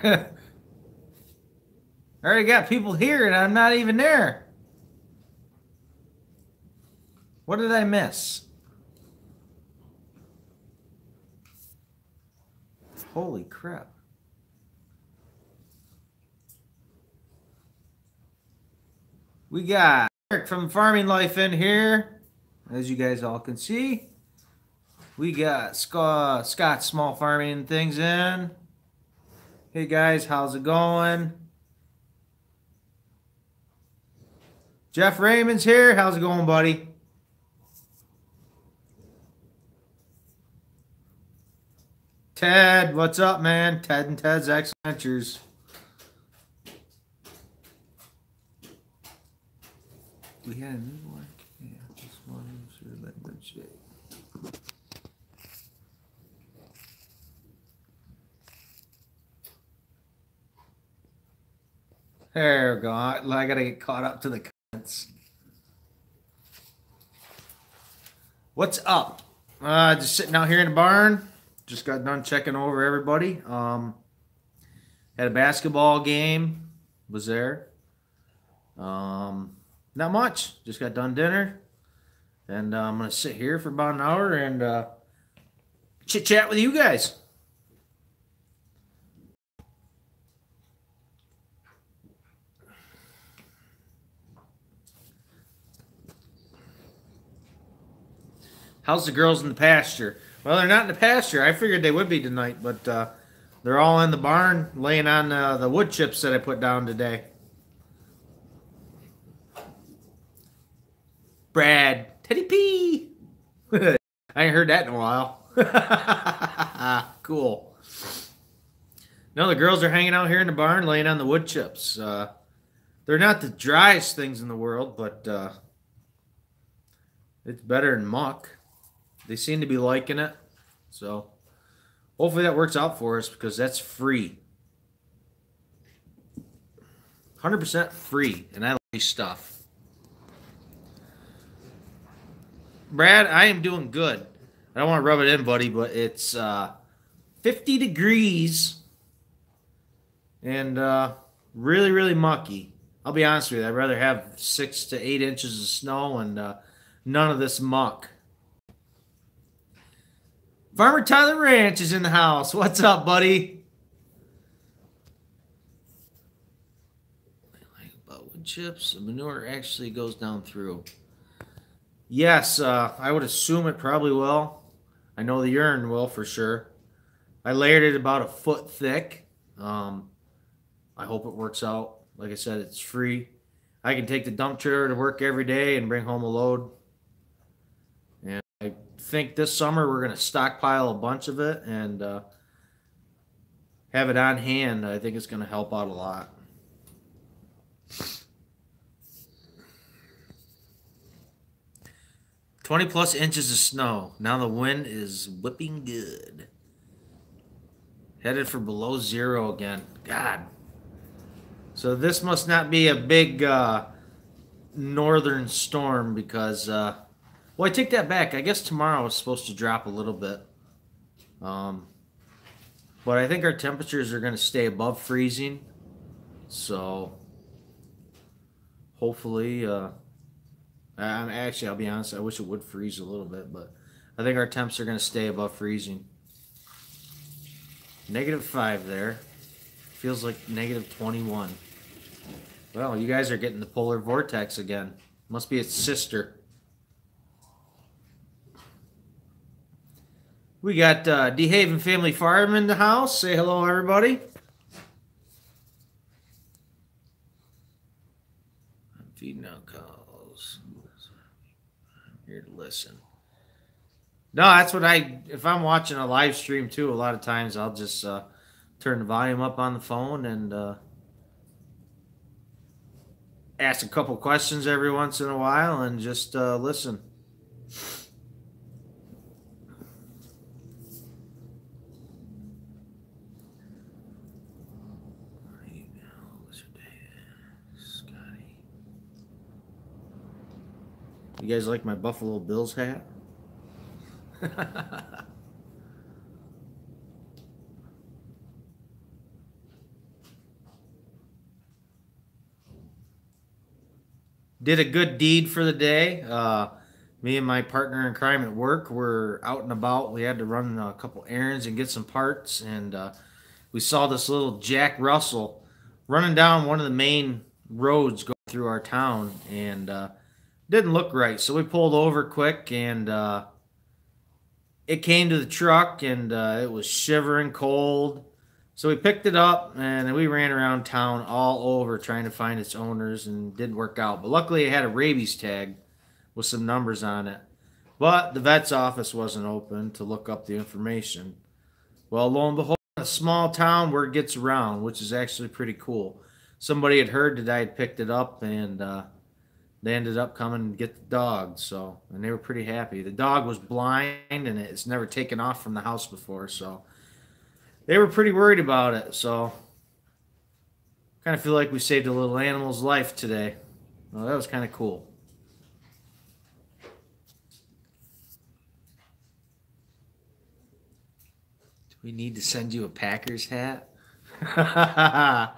I already got people here and I'm not even there. What did I miss? Holy crap. We got Eric from Farming Life in here, as you guys all can see. We got Scott Small Farming Things in. Hey guys, how's it going? Jeff Raymond's here. How's it going, buddy? Ted, what's up, man? Ted and Ted's X-Ventures. We had a new one. Yeah, this one should have been good shape. There we go. I gotta get caught up to the comments. What's up? Just sitting out here in the barn. Just got done checking over everybody. Had a basketball game. Was there. Not much. Just got done dinner. And I'm going to sit here for about an hour and chit-chat with you guys. How's the girls in the pasture? Well, they're not in the pasture. I figured they would be tonight, but they're all in the barn laying on the wood chips that I put down today. Brad, Teddy P. I ain't heard that in a while. Cool. No, the girls are hanging out here in the barn laying on the wood chips. They're not the driest things in the world, but it's better than muck. They seem to be liking it. So hopefully that works out for us because that's free. 100% free. And I like this stuff. Brad, I am doing good. I don't want to rub it in, buddy, but it's 50 degrees and really, really mucky. I'll be honest with you. I'd rather have 6 to 8 inches of snow and none of this muck. Farmer Tyler Ranch is in the house. What's up, buddy? I like about wood chips. The manure actually goes down through. Yes, I would assume it probably will. I know the urine will for sure. I layered it about a foot thick. I hope it works out. Like I said, it's free. I can take the dump trailer to work every day and bring home a load. And I think this summer we're going to stockpile a bunch of it and have it on hand. I think it's going to help out a lot. +20 inches of snow. Now the wind is whipping good. Headed for below 0 again. God. So this must not be a big northern storm because, well, I take that back. I guess tomorrow is supposed to drop a little bit. But I think our temperatures are going to stay above freezing. So hopefully, actually, I'll be honest, I wish it would freeze a little bit, but I think our temps are going to stay above freezing. -5 there. Feels like -21. Well, you guys are getting the polar vortex again. Must be its sister. We got DeHaven Family Farm in the house. Say hello, everybody. I'm feeding out cows. I'm here to listen. No, that's what if I'm watching a live stream too, a lot of times I'll just turn the volume up on the phone and ask a couple questions every once in a while and just listen. You guys like my Buffalo Bills hat? did a good deed for the day. Me and my partner in crime at work were out and about. We had to run a couple errands and get some parts, and we saw this little Jack Russell running down one of the main roads going through our town, and didn't look right. So we pulled over quick, and it came to the truck, and it was shivering cold. So we picked it up, and we ran around town all over trying to find its owners, and didn't work out. But luckily, it had a rabies tag with some numbers on it. But the vet's office wasn't open to look up the information. Well, lo and behold, a small town where it gets around, which is actually pretty cool. Somebody had heard that I had picked it up, and they ended up coming to get the dog. So, and they were pretty happy. The dog was blind, and it's never taken off from the house before. So they were pretty worried about it. So kind of feel like we saved a little animal's life today. Well, that was kind of cool. Do we need to send you a Packers hat? I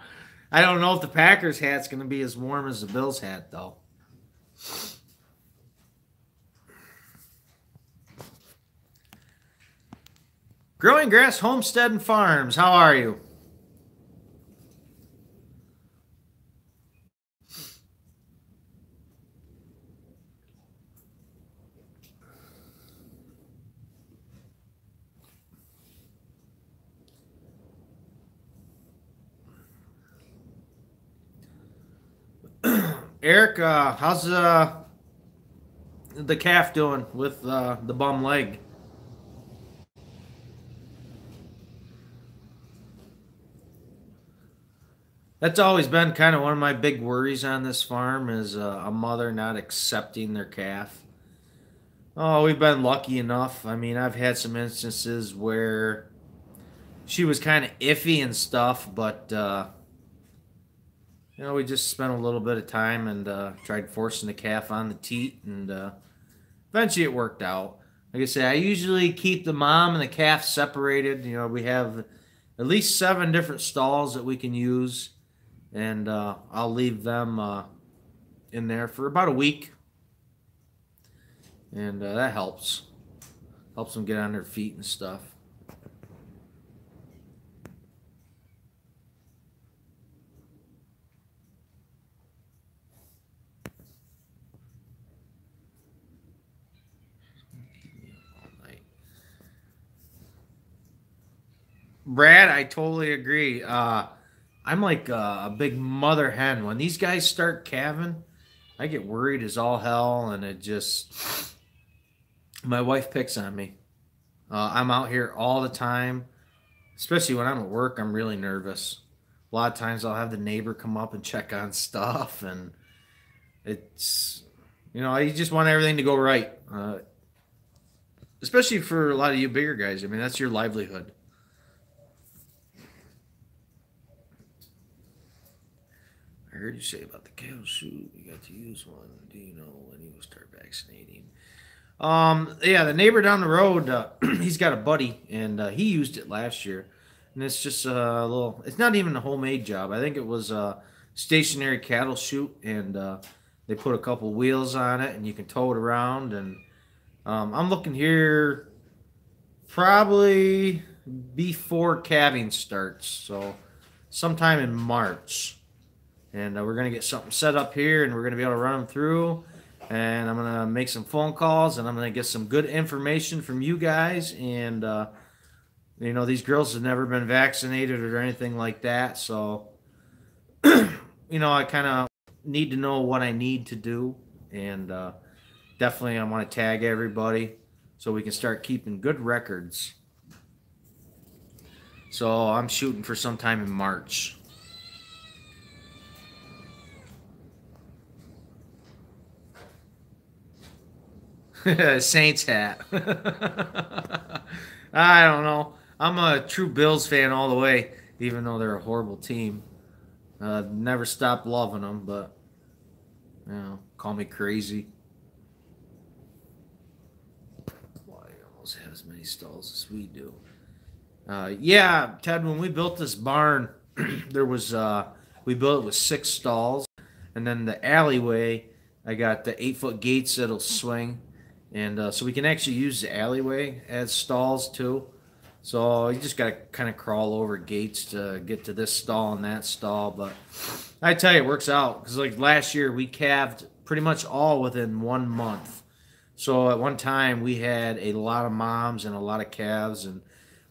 don't know if the Packers hat's going to be as warm as the Bills hat, though. Growing Grass Homestead and Farms, how are you? Eric, how's the calf doing with the bum leg? That's always been kind of one of my big worries on this farm is a mother not accepting their calf. Oh, we've been lucky enough. I mean, I've had some instances where she was kind of iffy and stuff, but we just spent a little bit of time and tried forcing the calf on the teat, and eventually it worked out. Like I say, I usually keep the mom and the calf separated. We have at least 7 different stalls that we can use, and I'll leave them in there for about a week, and that helps them get on their feet and stuff. Brad, I totally agree. I'm like a big mother hen. When these guys start calving, I get worried as all hell, and it just, my wife picks on me. I'm out here all the time, especially when I'm at work. I'm really nervous. A lot of times I'll have the neighbor come up and check on stuff, and it's, you just want everything to go right. Especially for a lot of you bigger guys. I mean, that's your livelihood. I heard you say about the cow shoot. You got to use one. Do you know when you will start vaccinating? Yeah, the neighbor down the road, he's got a buddy, and he used it last year. And it's just a little, it's not even a homemade job. I think it was a stationary cattle chute, and they put a couple wheels on it, and you can tow it around. And I'm looking here probably before calving starts, so sometime in March. And we're going to get something set up here, and we're going to be able to run them through. And I'm going to make some phone calls, and I'm going to get some good information from you guys. And, these girls have never been vaccinated or anything like that. So, I kind of need to know what I need to do. And definitely I want to tag everybody so we can start keeping good records. So I'm shooting for sometime in March. Saints hat. I don't know. I'm a true Bills fan all the way, even though they're a horrible team. Never stopped loving them, but call me crazy. Why you almost have as many stalls as we do? Yeah, Ted. When we built this barn, there was we built it with 6 stalls, and then the alleyway. I got the 8-foot gates that'll swing, and so we can actually use the alleyway as stalls too. So you just got to kind of crawl over gates to get to this stall and that stall. But I tell you, it works out because like last year we calved pretty much all within 1 month. So at one time we had a lot of moms and a lot of calves and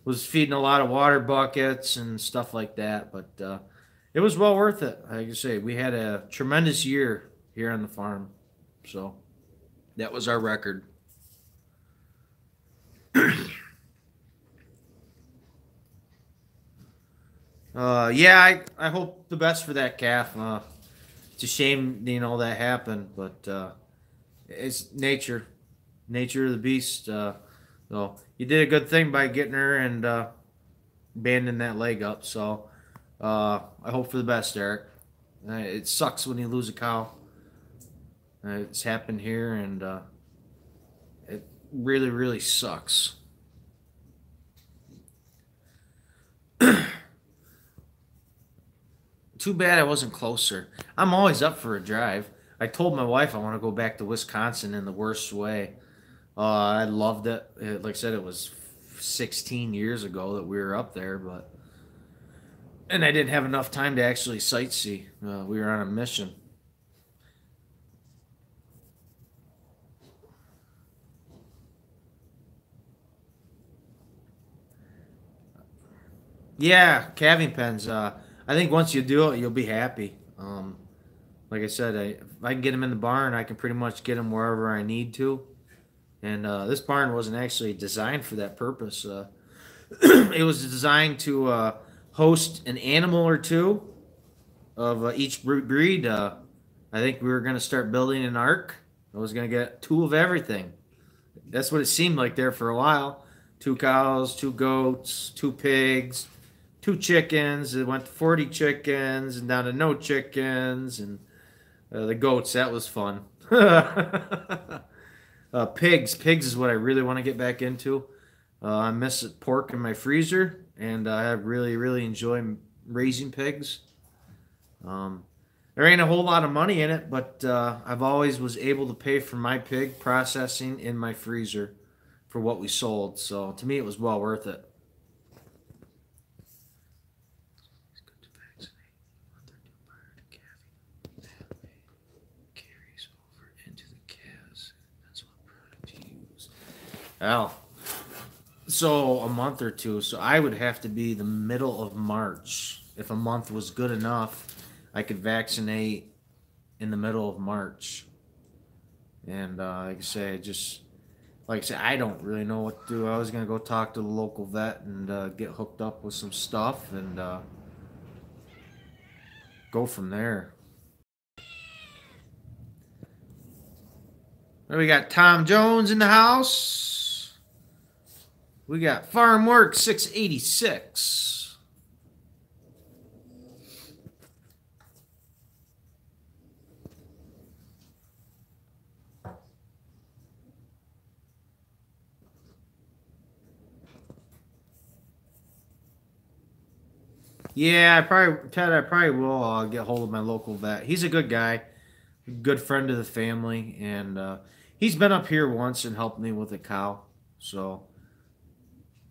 was feeding a lot of water buckets and stuff like that. But it was well worth it. Like I say, we had a tremendous year here on the farm. So that was our record. Yeah, I hope the best for that calf. It's a shame, that happened, but it's nature of the beast. So you did a good thing by getting her and banding that leg up. So I hope for the best, Eric. It sucks when you lose a cow. It's happened here, and it really, really sucks. Too bad I wasn't closer. I'm always up for a drive. I told my wife I want to go back to Wisconsin in the worst way. I loved it. Like I said, it was 16 years ago that we were up there, and I didn't have enough time to actually sightsee. We were on a mission. Yeah, calving pens. I think once you do it, you'll be happy. Like I said, if I can get them in the barn, I can pretty much get them wherever I need to. And this barn wasn't actually designed for that purpose. It was designed to host an animal or two of each breed. I think we were going to start building an ark. I was going to get two of everything. That's what it seemed like there for a while. Two cows, two goats, two pigs, two chickens. It went to 40 chickens and down to no chickens. And the goats, that was fun. Pigs is what I really want to get back into. I miss pork in my freezer, and I really, really enjoy raising pigs. There ain't a whole lot of money in it, but I've always was able to pay for my pig processing in my freezer for what we sold. So to me, it was well worth it. Well, so a month or two. So I would have to be the middle of March. If a month was good enough, I could vaccinate in the middle of March. And like I say, I don't really know what to do. I was gonna go talk to the local vet and get hooked up with some stuff and go from there. We got Tom Jones in the house. We got Farm Work 686. Yeah, I probably will get hold of my local vet. He's a good guy, good friend of the family, and he's been up here once and helped me with a cow. So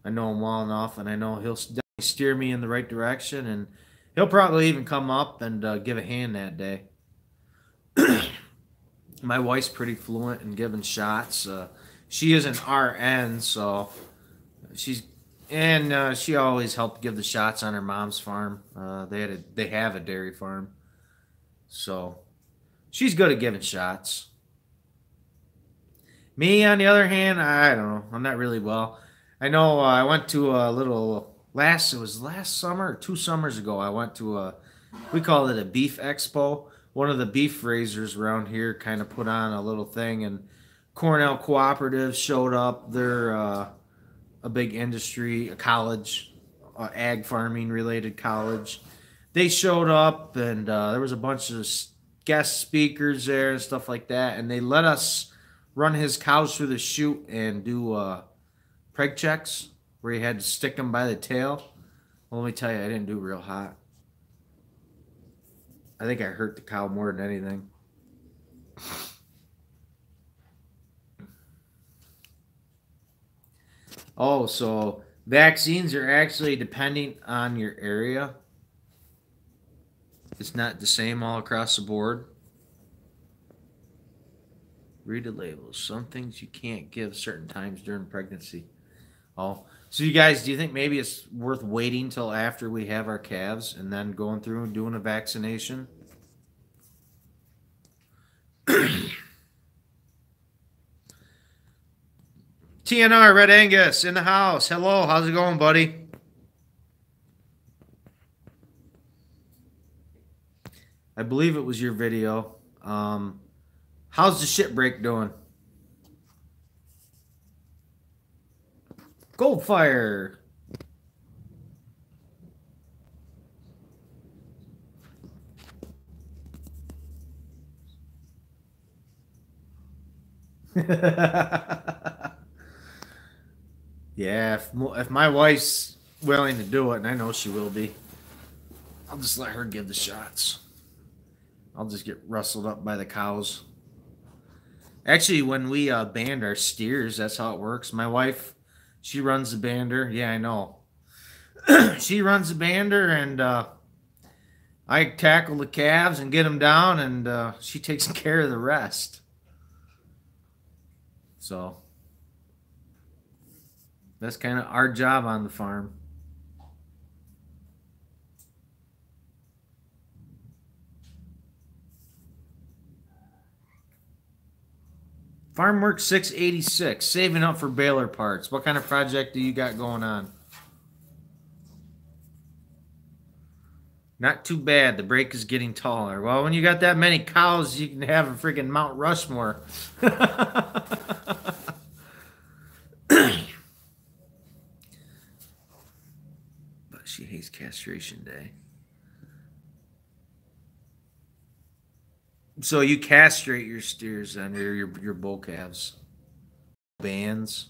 I know him well enough, and I know he'll definitely steer me in the right direction, and he'll probably even come up and give a hand that day. My wife's pretty fluent in giving shots. She is an RN, so she's she always helped give the shots on her mom's farm. They have a dairy farm, so she's good at giving shots. Me, on the other hand, I don't know. I'm not really well. I know I went to a little it was last summer or 2 summers ago. I went to we called it a beef expo. One of the beef raisers around here kind of put on a little thing, and Cornell Cooperative showed up. They're a big industry, a college, ag farming related college. They showed up, and there was a bunch of guest speakers there and stuff like that, and they let us run his cows through the chute and do preg checks where you had to stick them by the tail. Well, let me tell you, I didn't do real hot. I think I hurt the cow more than anything. Oh, so vaccines are actually depending on your area. It's not the same all across the board. Read the labels. Some things you can't give certain times during pregnancy. Oh, so you guys, do you think maybe it's worth waiting till after we have our calves and then going through and doing a vaccination? TNR Red Angus in the house. Hello, how's it going, buddy? I believe it was your video. How's the shit break doing? Goldfire. Yeah, if my wife's willing to do it, and I know she will be, I'll just let her give the shots. I'll just get rustled up by the cows. Actually, when we band our steers, that's how it works. My wife, she runs the bander. Yeah, I know. She runs the bander, and I tackle the calves and get them down, and she takes care of the rest. So that's kind of our job on the farm. Farm Work 686, saving up for baler parts. What kind of project do you got going on? Not too bad. The break is getting taller. Well, when you got that many cows, you can have a freaking Mount Rushmore. But she hates castration day. So you castrate your steers then, or your bull calves? Bands?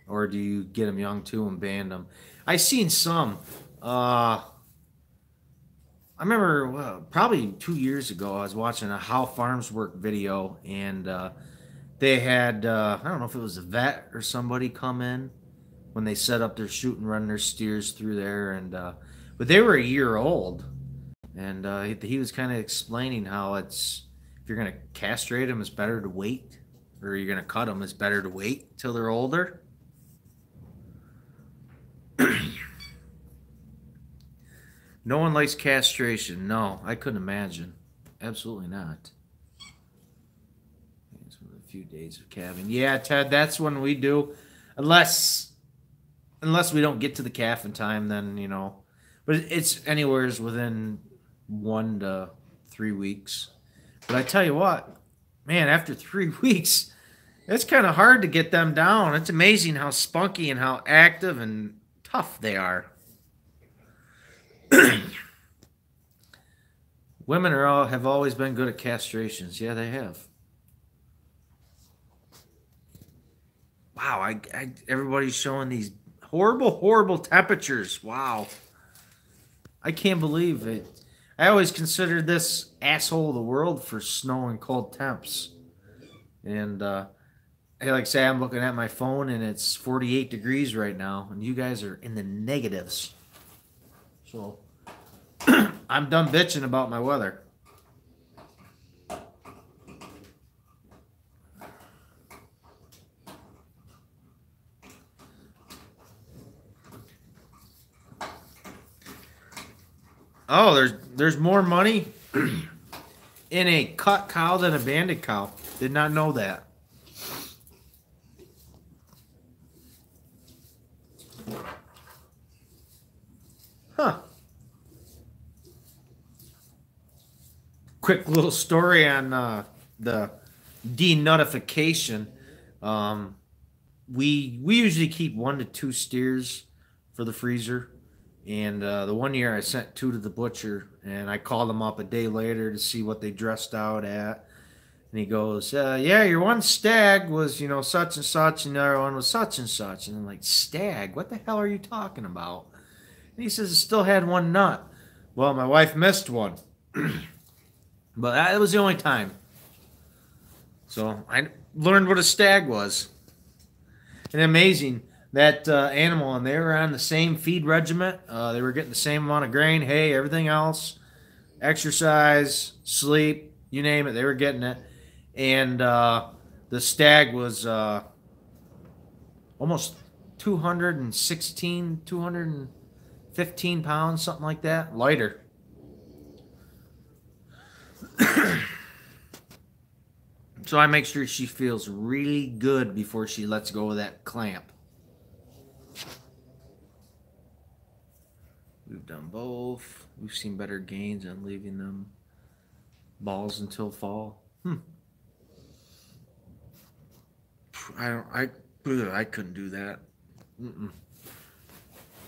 Or do you get them young too and band them? I seen some. I remember probably 2 years ago, I was watching a How Farms Work video, and they had, I don't know if it was a vet or somebody come in when they set up their shoot and run their steers through there, and but they were a year old, and he was kind of explaining how it's, if you're going to castrate them, it's better to wait, or you're going to cut them, it's better to wait till they're older. No one likes castration. No, I couldn't imagine. Absolutely not. It's a few days of calving. Yeah, Ted, that's when we do. Unless we don't get to the calf in time, then, you know. But it's anywheres within 1 to 3 weeks. But I tell you what, man, after 3 weeks, it's kind of hard to get them down. It's amazing how spunky and how active and tough they are. Women have always been good at castrations. Yeah, they have. Wow, everybody's showing these horrible temperatures. Wow. I can't believe it. I always considered this asshole of the world for snow and cold temps. And like I say, I'm looking at my phone and it's 48 degrees right now, and you guys are in the negatives. So I'm done bitching about my weather. Oh, there's more money in a cut cow than a banded cow. Did not know that. Huh. Quick little story on the denutification. We usually keep 1 to 2 steers for the freezer. And the one year I sent 2 to the butcher, and I called him up a day later to see what they dressed out at. And he goes, yeah, your one stag was, you know, such and such, and the other one was such and such. And I'm like, stag? What the hell are you talking about? And he says it still had 1 nut. Well, my wife missed one. But that was the only time. So I learned what a stag was. And amazing that animal, and they were on the same feed regiment. They were getting the same amount of grain, hay, everything else, exercise, sleep, you name it, they were getting it. And the stag was almost 216, 215 pounds, something like that, lighter. So I make sure she feels really good before she lets go of that clamp. We've done both. We've seen better gains on leaving them balls until fall. I couldn't do that.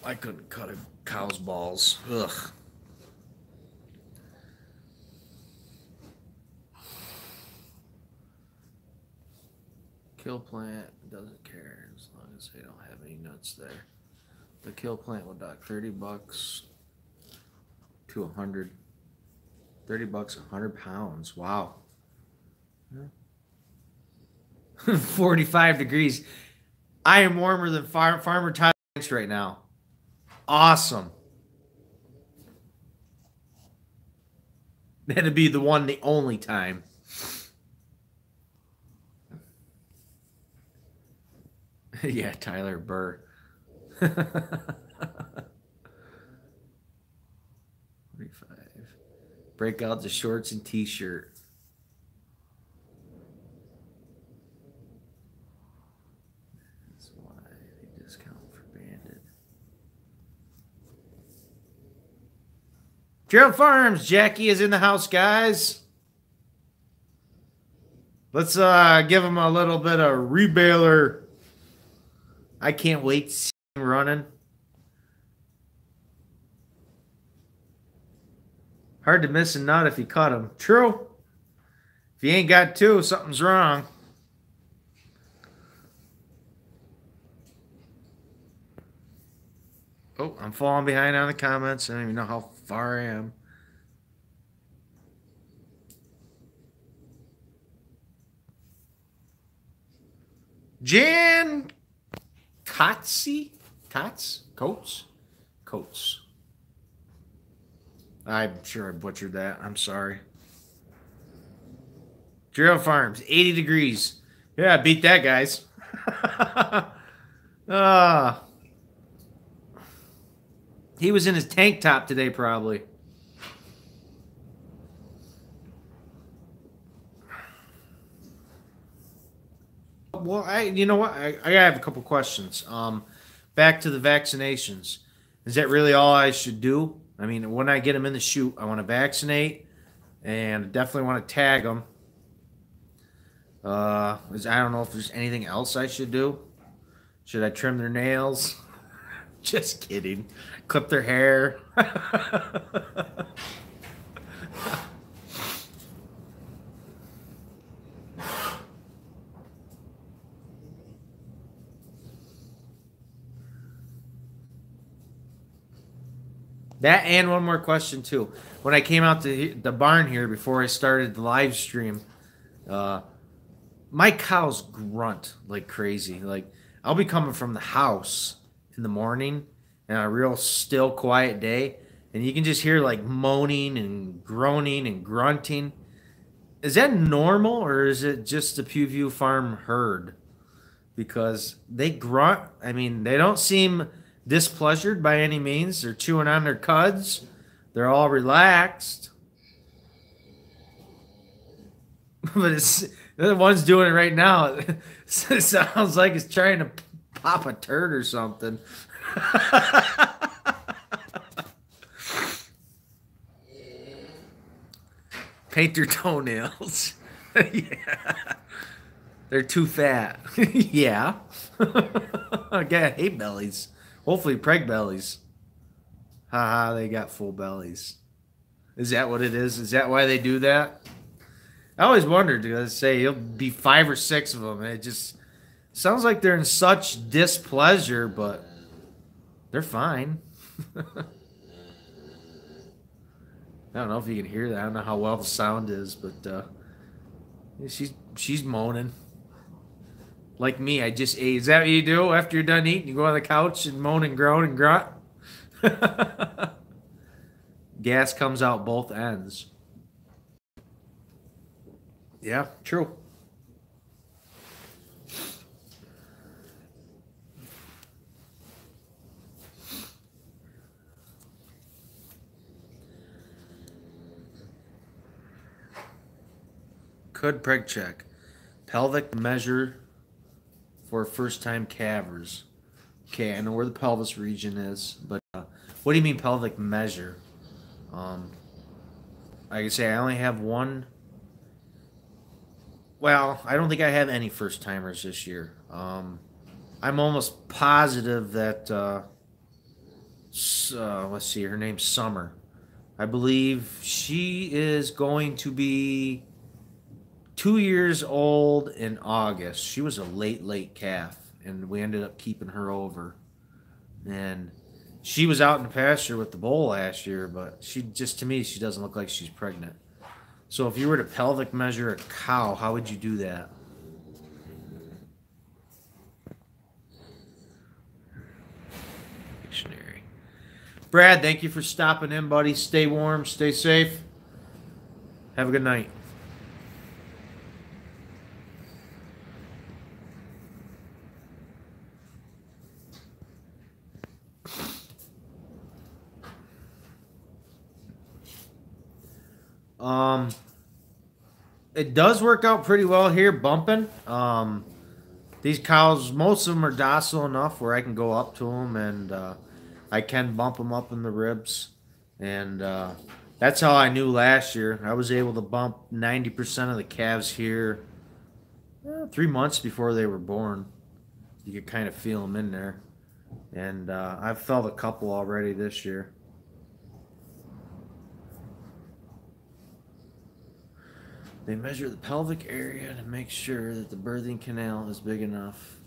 I couldn't cut a cow's balls. Ugh. Kill plant doesn't care as long as they don't have any nuts there. The kill plant will dock $30 to 100. $30, 100 pounds. Wow. 45 degrees. I am warmer than Farmer Tyler right now. Awesome. That'd be the one, the only time. Yeah, Tyler Burr. 45. Break out the shorts and t-shirt. That's why they discount for Bandit. Gerald Farms, Jackie is in the house, guys. Let's give him a little bit of rebaler. I can't wait to see him running. Hard to miss a nut if you cut him. True. If you ain't got two, something's wrong. Oh, I'm falling behind on the comments. I don't even know how far I am. Jan Coates? Coates. I'm sure I butchered that. I'm sorry. Gerald Farms, 80 degrees. Yeah, beat that, guys. He was in his tank top today, probably. Well, you know what? I have a couple questions. Back to the vaccinations. Is that really all I should do? I mean, when I get them in the chute, I want to vaccinate, and definitely want to tag them. I don't know if there's anything else I should do. Should I trim their nails? Just kidding. Clip their hair. That, and one more question too. When I came out to the barn here before I started the live stream, my cows grunt like crazy. Like, I'll be coming from the house in the morning and a real still, quiet day, and you can just hear like moaning and groaning and grunting. Is that normal, or is it just the Pewview Farm herd? Because they grunt. I mean, they don't seem displeasured by any means. They're chewing on their cuds. They're all relaxed. But it's the one's doing it right now. It sounds like it's trying to pop a turd or something. Paint their toenails. Yeah. They're too fat. Yeah. I got hate bellies. Hopefully preg bellies. Haha, they got full bellies. Is that what it is? Is that why they do that? I always wondered, because say it'll be 5 or 6 of them. It just sounds like they're in such displeasure, but they're fine. I don't know if you can hear that. I don't know how well the sound is, but she's moaning. Like me, I just ate. Is that what you do after you're done eating? You go on the couch and moan and groan and grunt? Gas comes out both ends. Yeah, true. Could preg check. Pelvic measure for first-time calvers. Okay, I know where the pelvis region is, but what do you mean pelvic measure? Um, I can say I only have one. Well, I don't think I have any first-timers this year. I'm almost positive that let's see, her name's Summer. I believe she is going to be 2 years old in August. She was a late calf, and we ended up keeping her over. And she was out in the pasture with the bull last year, but she just, to me, she doesn't look like she's pregnant. So if you were to pelvic measure a cow, how would you do that? Dictionary. Brad, thank you for stopping in, buddy. Stay warm, stay safe. Have a good night. It does work out pretty well here, bumping. These cows, most of them are docile enough where I can go up to them and I can bump them up in the ribs. And that's how I knew last year. I was able to bump 90% of the calves here 3 months before they were born. You could kind of feel them in there. And I've felt a couple already this year. They measure the pelvic area to make sure that the birthing canal is big enough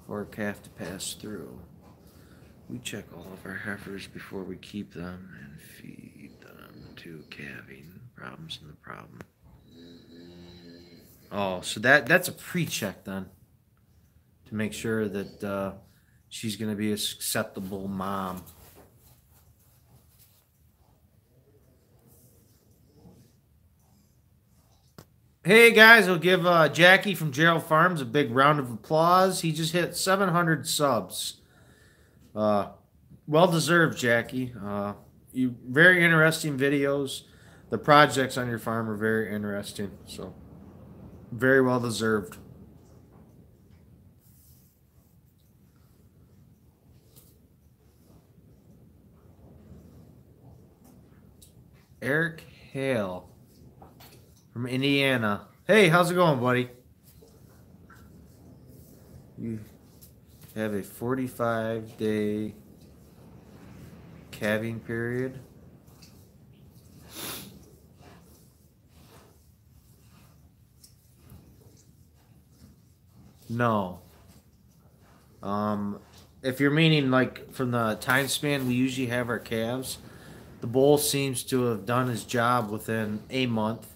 for a calf to pass through. We check all of our heifers before we keep them and feed them to calving. Problems in the problem. Oh, so that's a pre-check then, to make sure that she's going to be a acceptable mom. Hey guys, I'll give Jackie from Gerald Farms a big round of applause. He just hit 700 subs. Well deserved, Jackie. You very interesting videos. The projects on your farm are very interesting, so very well deserved. Eric Hale from Indiana. Hey, how's it going, buddy? You have a 45-day calving period. No. If you're meaning like from the time span we usually have our calves, the bull seems to have done his job within a month.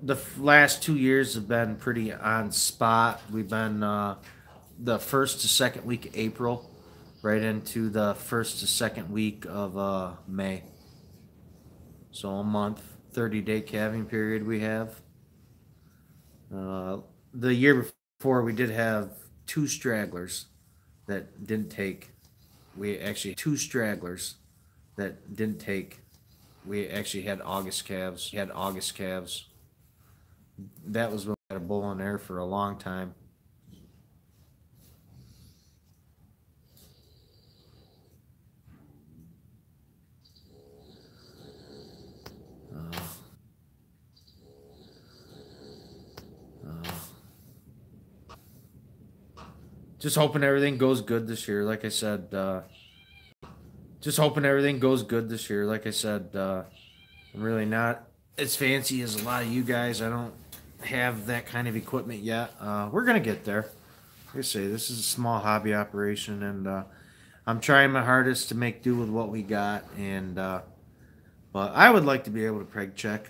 The last 2 years have been pretty on spot. We've been the first to second week of April, right into the first to second week of May. So a month, 30-day calving period we have. The year before we did have 2 stragglers that didn't take. We actually had 2 stragglers that didn't take. We actually had August calves. That was when we had a bull in there for a long time. Just hoping everything goes good this year. Like I said, just hoping everything goes good this year. Like I said, I'm really not as fancy as a lot of you guys. I don't have that kind of equipment yet. We're gonna get there. Like I say, this is a small hobby operation, and I'm trying my hardest to make do with what we got. And but I would like to be able to preg check.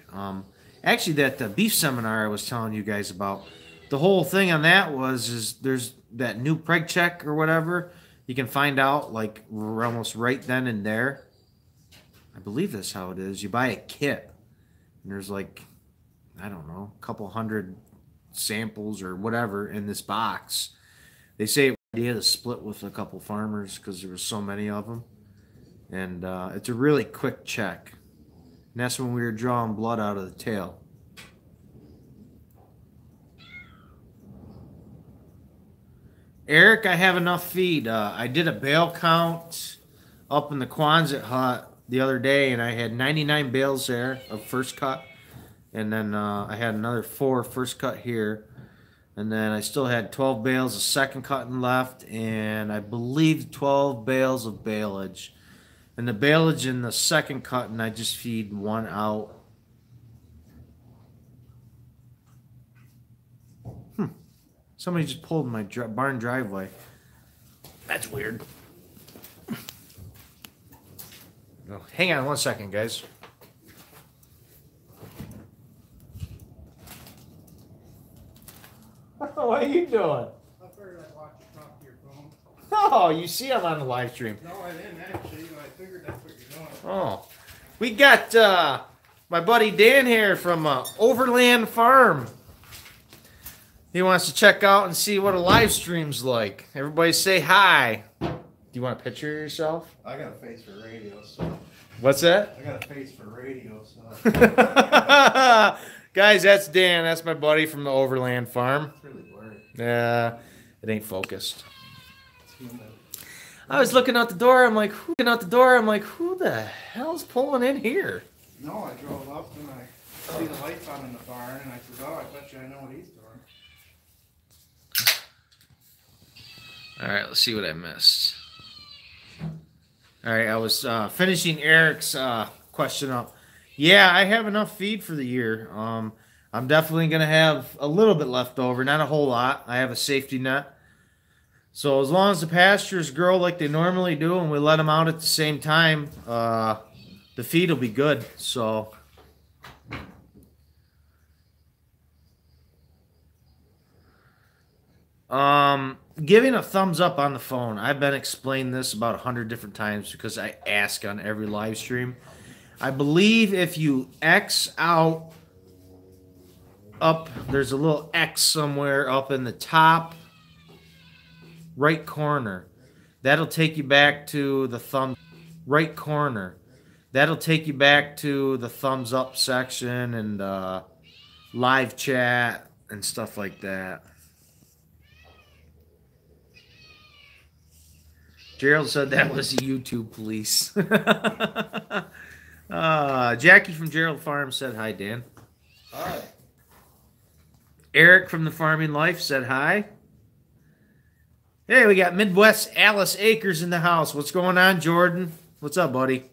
Actually, that beef seminar I was telling you guys about, the whole thing on that is there's that new preg check or whatever. You can find out like almost right then and there. I believe that's how it is. You buy a kit, and there's like, I don't know, a couple hundred samples or whatever in this box. They say idea to split with a couple farmers because there was so many of them, and it's a really quick check. And that's when we were drawing blood out of the tail. Eric, I have enough feed. I did a bale count up in the Quonset hut the other day, and I had 99 bales there of first cut. And then I had another 4 first cut here. And then I still had 12 bales of second cutting left, and I believe 12 bales of baleage. And the baleage in the second cutting, I just feed 1 out. Somebody just pulled my barn driveway. That's weird. Oh, hang on 1 second, guys. What are you doing? I figured I'd watch you talk to your phone. Oh, you see I'm on the live stream. No, I didn't actually. I figured that's what you're doing. Oh, we got my buddy Dan here from Overland Farm. He wants to check out and see what a live stream's like. Everybody say hi. Do you want a picture of yourself? I got a face for radio, so. What's that? I got a face for radio, so. Guys, that's Dan. That's my buddy from the Overland Farm. It's really blurry. Yeah, it ain't focused. I was looking out the door. I'm like, who the hell's pulling in here? No, I drove up and I see the lights on in the barn, and I said, oh, I bet you I know what he's doing. All right, let's see what I missed. All right, I was finishing Eric's question up. Yeah, I have enough feed for the year. I'm definitely going to have a little bit left over, not a whole lot. I have a safety net. So as long as the pastures grow like they normally do and we let them out at the same time, the feed will be good. So giving a thumbs up on the phone. I've been explaining this about 100 different times because I ask on every live stream. I believe if you X out up, there's a little X somewhere up in the top right corner. That'll take you back to the thumb right corner. That'll take you back to the thumbs up section and live chat and stuff like that. Gerald said that was the YouTube police. Jackie from Gerald Farm said hi, Dan. Hi. Eric from the Farming Life said hi. Hey, we got Midwest Alice Acres in the house. What's going on, Jordan? What's up, buddy?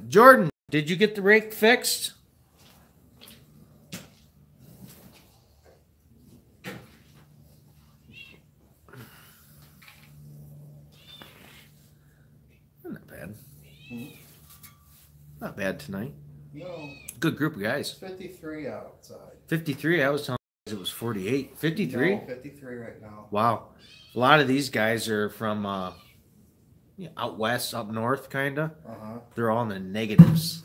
Jordan, did you get the rake fixed? Not bad. Not bad tonight. No. Good group of guys. 53 outside. 53. I was telling you it was 48. 53? No, 53 right now. Wow. A lot of these guys are from out west, up north, kind of. Uh-huh. They're all in the negatives.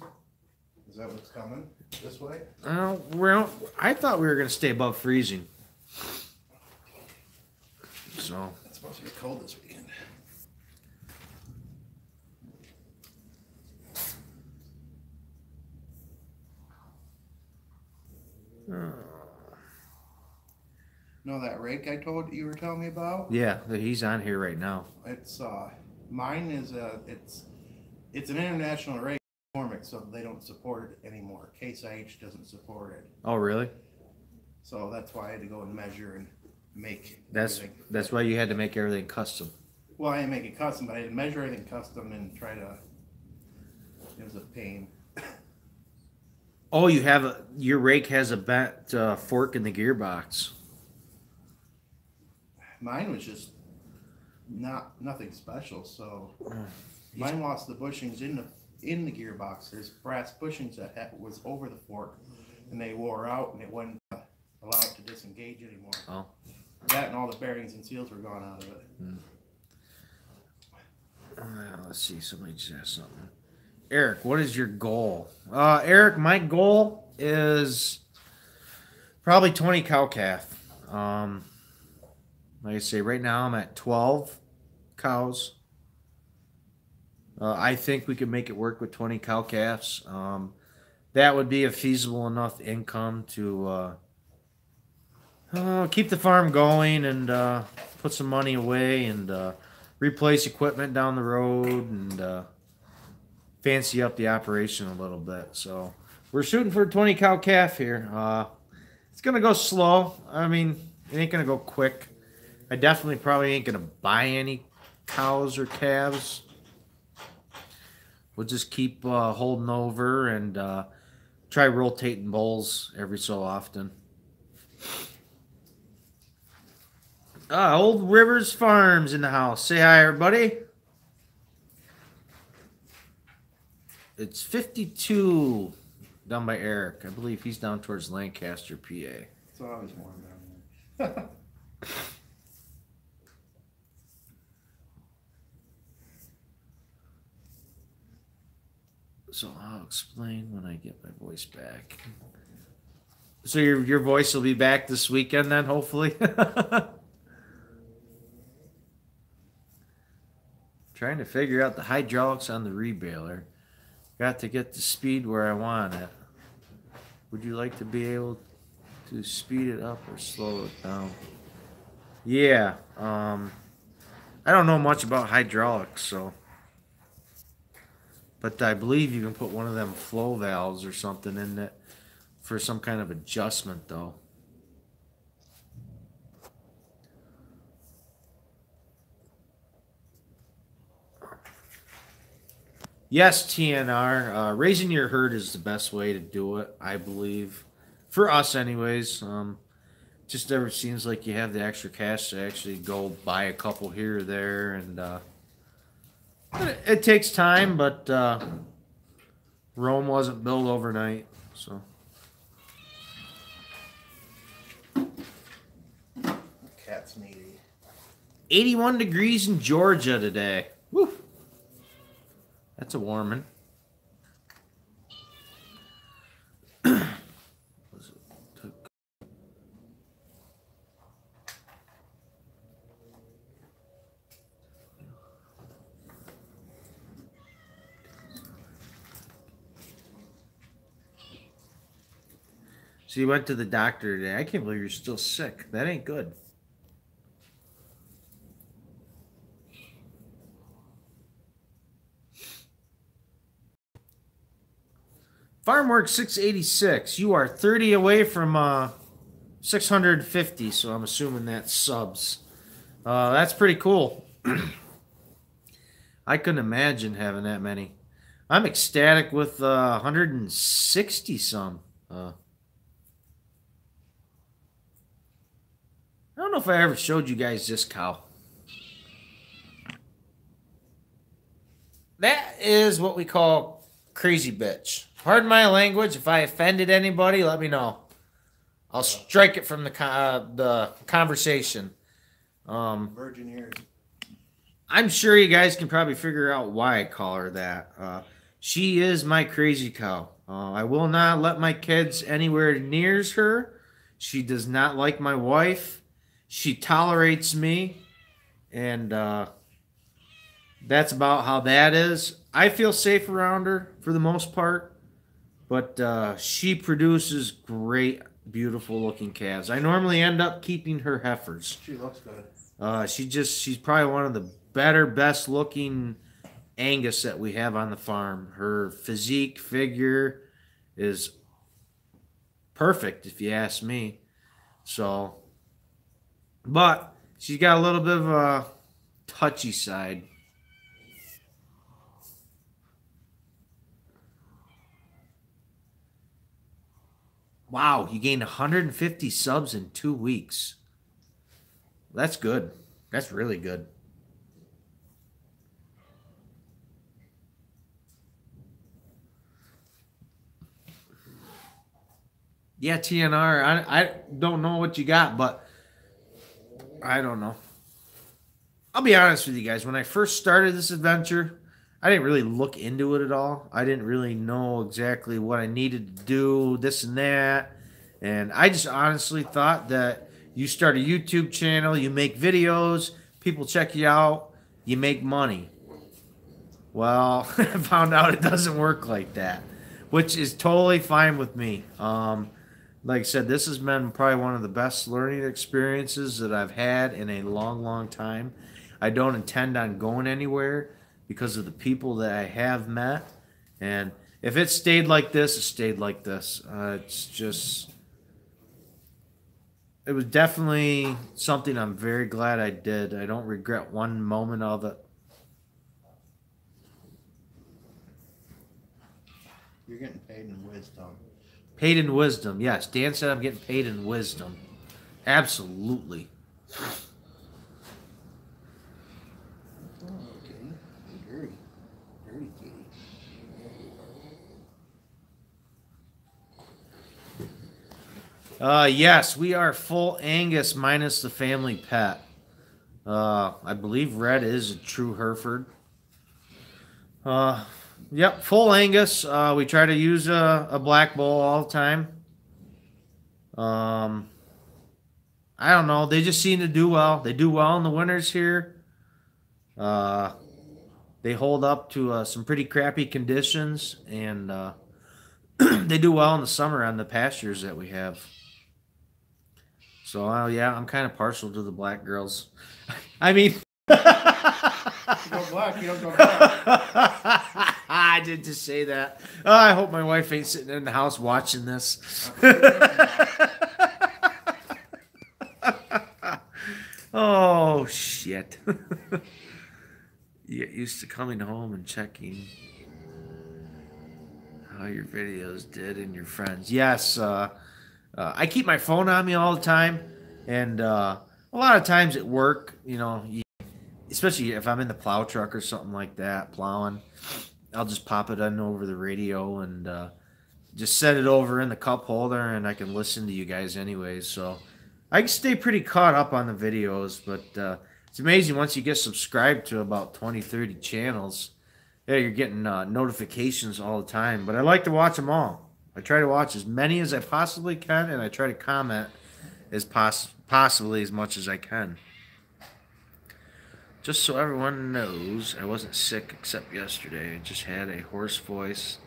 Is that what's coming this way? I thought we were going to stay above freezing. So. It's supposed to be cold this weekend. Know that rake I told you were telling me about? Yeah, he's on here right now. It's mine is it's an international rake, so they don't support it anymore. Case IH doesn't support it. Oh, really? So that's why I had to go and measure and make. That's why you had to make everything custom. Well, I didn't make it custom, but I had to measure everything custom and try to. It was a pain. Oh, your rake has a bent fork in the gearbox. Mine was just nothing special. So mine lost the bushings in the gearbox. There's brass bushings that was over the fork, and they wore out, and it wouldn't allow it to disengage anymore. Oh. That and all the bearings and seals were gone out of it. Let's see. Somebody just asked something. Eric, what is your goal? Eric, my goal is probably 20 cow calf. Like I say, right now I'm at 12 cows. I think we could make it work with 20 cow calves. That would be a feasible enough income to keep the farm going and put some money away and replace equipment down the road and fancy up the operation a little bit. So we're shooting for a 20 cow calf here. It's going to go slow. I mean, it ain't going to go quick. I definitely probably ain't going to buy any cows or calves. We'll just keep holding over and try rotating bulls every so often. Old Rivers Farms in the house. Say hi, everybody. It's 52 down by Eric. I believe he's down towards Lancaster, PA. It's always warm down there. So I'll explain when I get my voice back. So your voice will be back this weekend then, hopefully? Trying to figure out the hydraulics on the rebaler. Got to get the speed where I want it. Would you like to be able to speed it up or slow it down? Yeah. I don't know much about hydraulics, so. But I believe you can put one of them flow valves or something in it for some kind of adjustment, though. Yes, TNR. Raising your herd is the best way to do it, I believe. For us, anyways. Just never seems like you have the extra cash to actually go buy a couple here or there. And it takes time, but Rome wasn't built overnight. So. Cat's needy. 81 degrees in Georgia today. Woo! That's a warming. So you went to the doctor today. I can't believe you're still sick. That ain't good. Farmwork 686. You are 30 away from 650, so I'm assuming that's subs. That's pretty cool. I couldn't imagine having that many. I'm ecstatic with 160 some. I don't know if I ever showed you guys this cow. That is what we call crazy bitch. Pardon my language. If I offended anybody, let me know. I'll strike it from the conversation. Virgin ears. I'm sure you guys can probably figure out why I call her that. She is my crazy cow. I will not let my kids anywhere near her. She does not like my wife. She tolerates me. And that's about how that is. I feel safe around her for the most part. But she produces great, beautiful looking calves. I normally end up keeping her heifers. She looks good. She's probably one of the better, best looking Angus that we have on the farm. Her physique, figure is perfect, if you ask me. So, but she's got a little bit of a touchy side. Wow, you gained 150 subs in 2 weeks. That's good. That's really good. Yeah, TNR. I don't know what you got, but I don't know. I'll be honest with you guys. When I first started this adventure, I didn't really look into it at all. I didn't really know exactly what I needed to do, this and that. And I just honestly thought that you start a YouTube channel, you make videos, people check you out, you make money. Well, I found out it doesn't work like that, which is totally fine with me. Like I said, this has been probably one of the best learning experiences that I've had in a long, long time. I don't intend on going anywhere because of the people that I have met. And if it stayed like this, it stayed like this. It was definitely something I'm very glad I did. I don't regret one moment of it. You're getting paid in wisdom. Paid in wisdom, yes. Dan said I'm getting paid in wisdom. Absolutely. Oh, okay. Dirty. Dirty kitty. Yes, we are full Angus minus the family pet. I believe Red is a true Hereford. Yep, full Angus. We try to use a black bull all the time. I don't know. They just seem to do well. They do well in the winters here. They hold up to some pretty crappy conditions, and they do well in the summer on the pastures that we have. So, yeah, I'm kind of partial to the black girls. I mean... You go black, you don't go black. I did just say that. Oh, I hope my wife ain't sitting in the house watching this. Oh, shit. You get used to coming home and checking how your videos did and your friends. Yes, I keep my phone on me all the time, and a lot of times at work, you know, especially if I'm in the plow truck or something like that, plowing, I'll just pop it on over the radio and just set it over in the cup holder, and I can listen to you guys anyways. So I can stay pretty caught up on the videos, but it's amazing once you get subscribed to about 20, 30 channels. Yeah, you're getting notifications all the time, but I like to watch them all. I try to watch as many as I possibly can, and I try to comment as possibly as much as I can. Just so everyone knows, I wasn't sick except yesterday. I just had a hoarse voice.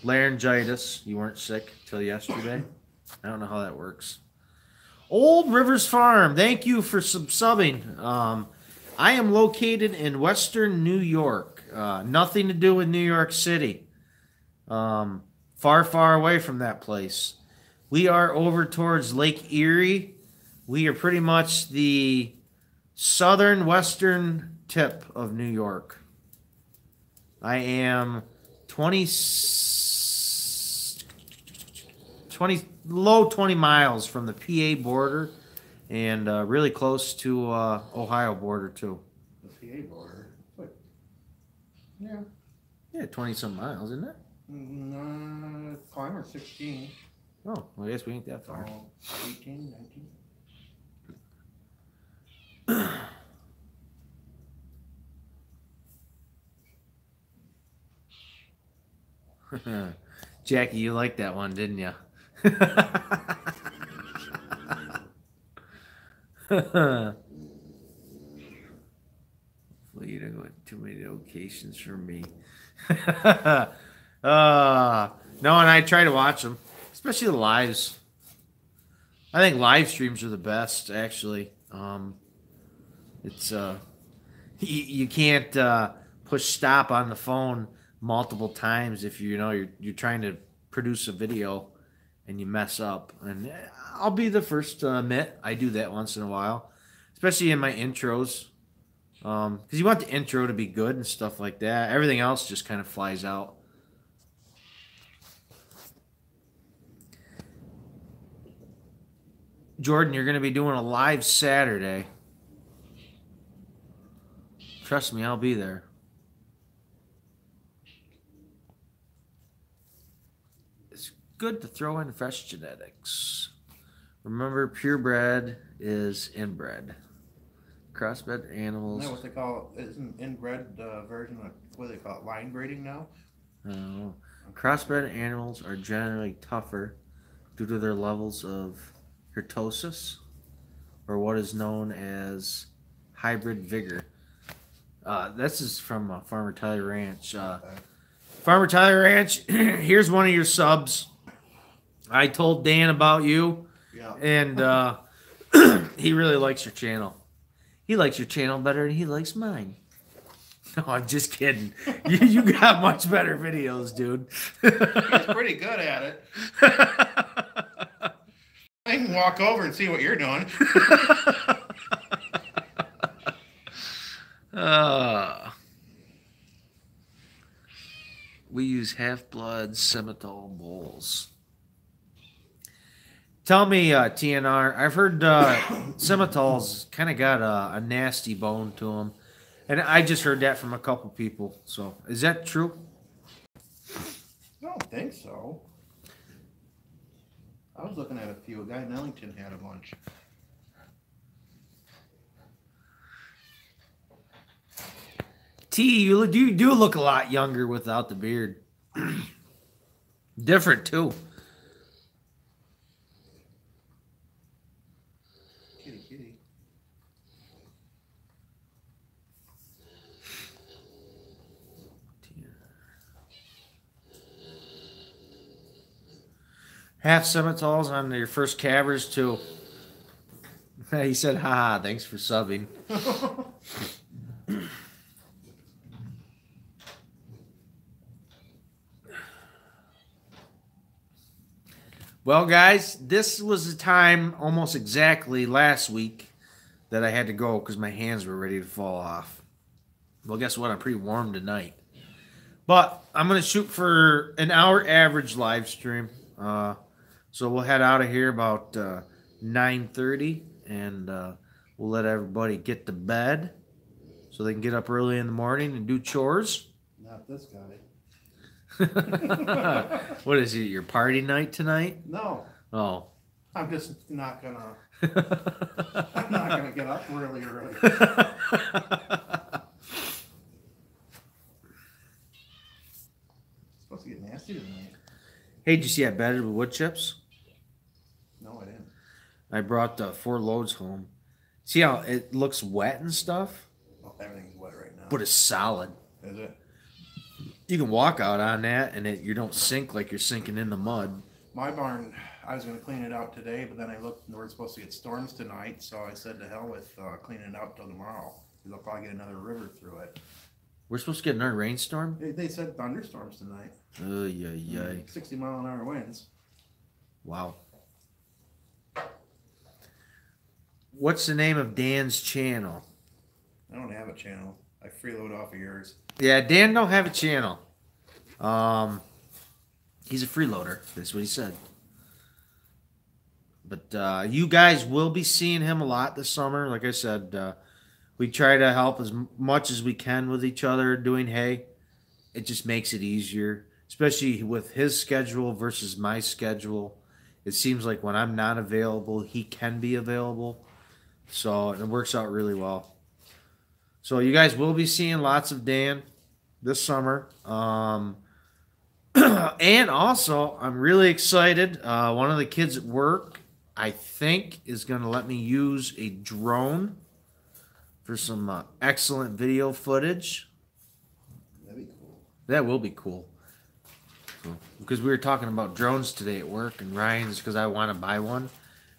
Laryngitis. You weren't sick till yesterday? I don't know how that works. Old Rivers Farm, thank you for subbing. I am located in Western New York. Nothing to do with New York City. Far, far away from that place. We are over towards Lake Erie. We are pretty much the southern western tip of New York. I am 20 low 20 miles from the PA border, and really close to Ohio border too. The PA border. What? Yeah. Yeah, 20 some miles, isn't it? Climber 16. Oh, well, I guess we ain't that far. 18, 19. Jackie, you liked that one, didn't you? Hopefully you don't go too many locations for me. No, and I try to watch them, especially the lives. I think live streams are the best, actually. It's you can't push stop on the phone multiple times if you're trying to produce a video and you mess up. And I'll be the first to admit I do that once in a while, especially in my intros, because you want the intro to be good and stuff like that. Everything else just kind of flies out. Jordan, you're going to be doing a live Saturday. Trust me, I'll be there. good to throw in fresh genetics. Remember, purebred is inbred. Crossbred animals. Isn't that what they call it? Isn't inbred version of what do they call it? Line breeding now? Crossbred animals are generally tougher due to their levels of hirtosis, or what is known as hybrid vigor. This is from Farmer Tyler Ranch. Farmer Tyler Ranch, here's one of your subs. I told Dan about you, Yeah. and he really likes your channel. He likes your channel better than he likes mine. No, I'm just kidding. You got much better videos, dude. He's pretty good at it. I can walk over and see what you're doing. We use half-blood Simmental bulls. Tell me, TNR, I've heard Simmentals kind of got a nasty bone to them. And I just heard that from a couple people. So, is that true? I don't think so. I was looking at a few. A guy in Ellington had a bunch. T, you do look a lot younger without the beard. Different, too. Kitty. Half Simmentals on your first calvers, too. He said, haha, thanks for subbing. Well, guys, this was the time almost exactly last week that I had to go because my hands were ready to fall off. Well, guess what? I'm pretty warm tonight. But I'm going to shoot for an hour average live stream. So we'll head out of here about 9:30, and we'll let everybody get to bed so they can get up early in the morning and do chores. Not this guy. What is it, your party night tonight? No. Oh. I'm just not gonna. I'm not gonna get up really early. It's supposed to get nasty tonight. Hey, did you see I bedded with wood chips? No, I didn't. I brought 4 loads home. See how it looks wet and stuff? Oh, everything's wet right now. But it's solid. Is it? You can walk out on that, and you don't sink like you're sinking in the mud. My barn, I was going to clean it out today, but then I looked and we're supposed to get storms tonight, so I said to hell with cleaning it out till tomorrow. Because I'll probably get another river through it. We're supposed to get another rainstorm? They said thunderstorms tonight. Oh, yeah. 60-mile-an-hour winds. Wow. What's the name of Dan's channel? I don't have a channel. I freeload off of yours. Yeah, Dan don't have a channel. He's a freeloader. That's what he said. But you guys will be seeing him a lot this summer. Like I said, we try to help as much as we can with each other doing hay. It just makes it easier, especially with his schedule versus my schedule. It seems like when I'm not available, he can be available. So it works out really well. So you guys will be seeing lots of Dan this summer. And also, I'm really excited. One of the kids at work, I think, is going to let me use a drone for some excellent video footage. That'd be cool. That will be cool. So, because we were talking about drones today at work, and Ryan's, because I want to buy one,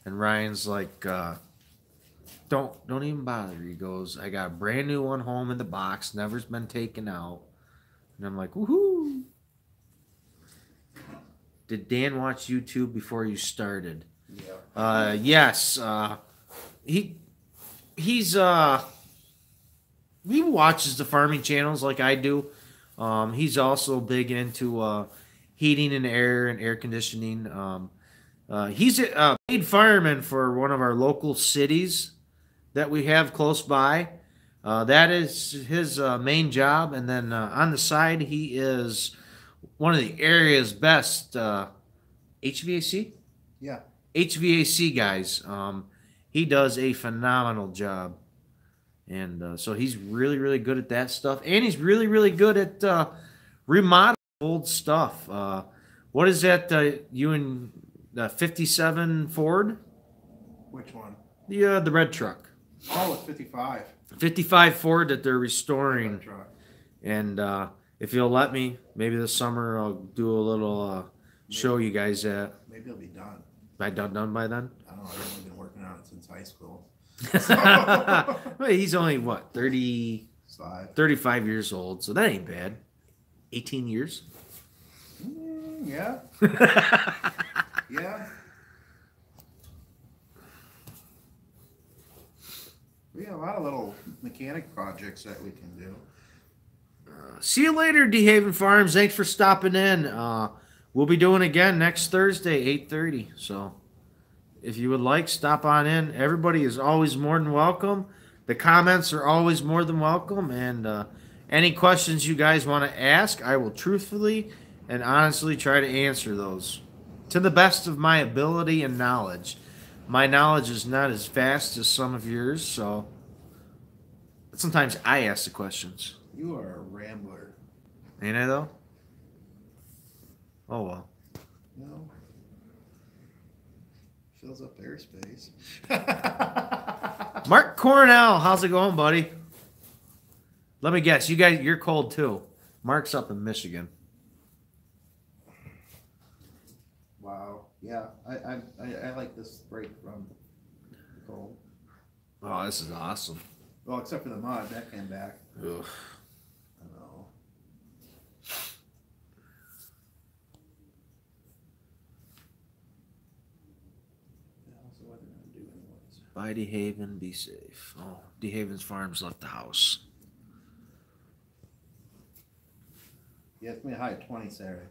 and Ryan's like, don't even bother. He goes, I got a brand new one home in the box, never's been taken out. And I'm like, woohoo! Did Dan watch YouTube before you started? Yeah. Yes. He watches the farming channels like I do. He's also big into heating and air conditioning. He's a paid fireman for one of our local cities that we have close by. That is his main job. And then on the side, he is one of the area's best HVAC? Yeah. HVAC guys. He does a phenomenal job. And so he's really, really good at that stuff. And he's really, really good at remodeling old stuff. What is that you and 57 Ford? Which one? The red truck. Oh, it's 55. 55 Ford that they're restoring. Red truck. And if you'll let me, maybe this summer I'll do a little show you guys that. Maybe it'll be done. By done by then? I don't know. I've only been working on it since high school. Well, he's only, what, 35 years old, so that ain't bad. 18 years? Yeah. Yeah. We have a lot of little mechanic projects that we can do. See you later, DeHaven Farms. Thanks for stopping in. We'll be doing again next Thursday, 8:30. So if you would like, stop on in. Everybody is always more than welcome. The comments are always more than welcome. And any questions you guys want to ask, I will truthfully and honestly try to answer those to the best of my ability and knowledge. My knowledge is not as vast as some of yours, so sometimes I ask the questions. You are a rambler. Ain't I, though? Oh, well. No. Fills up airspace. Mark Cornell, how's it going, buddy? Let me guess, you're cold too. Mark's up in Michigan. Wow. Yeah, I like this break from the cold. Oh, this is awesome. Well, except for the mud, that came back. Ugh. I know. What's the weather gonna do anyways? Bye, DeHaven, be safe. Oh, DeHaven's Farms left the house. Yeah, it's gonna be a high of 20 Saturday.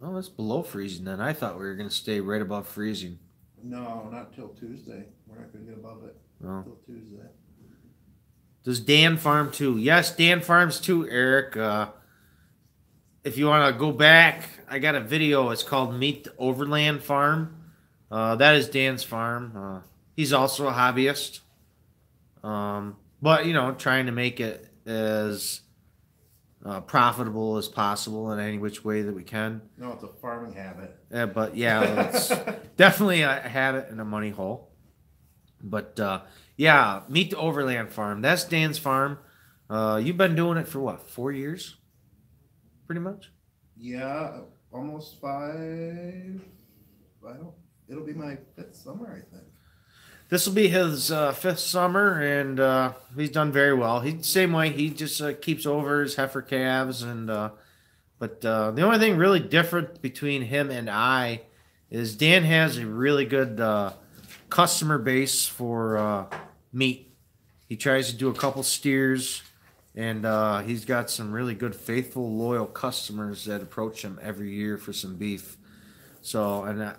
Oh, it's below freezing then. I thought we were going to stay right above freezing. No, not till Tuesday. We're not gonna get above it till Tuesday. Does Dan farm too? Yes, Dan farms too, Eric. If you want to go back, I got a video. It's called Meet the Overland Farm. That is Dan's farm. He's also a hobbyist. But, trying to make it as profitable as possible in any which way that we can. No, it's a farming habit. But yeah, it's definitely a habit and a money hole. But yeah, Meet the Overland Farm. That's Dan's farm. You've been doing it for what, 4 years? Pretty much? Yeah, almost 5. It'll be my 5th summer, I think. This will be his 5th summer, and he's done very well. He's same way. He just keeps over his heifer calves, and but the only thing really different between him and I is Dan has a really good customer base for meat. He tries to do a couple steers, and he's got some really good, faithful, loyal customers that approach him every year for some beef. So, and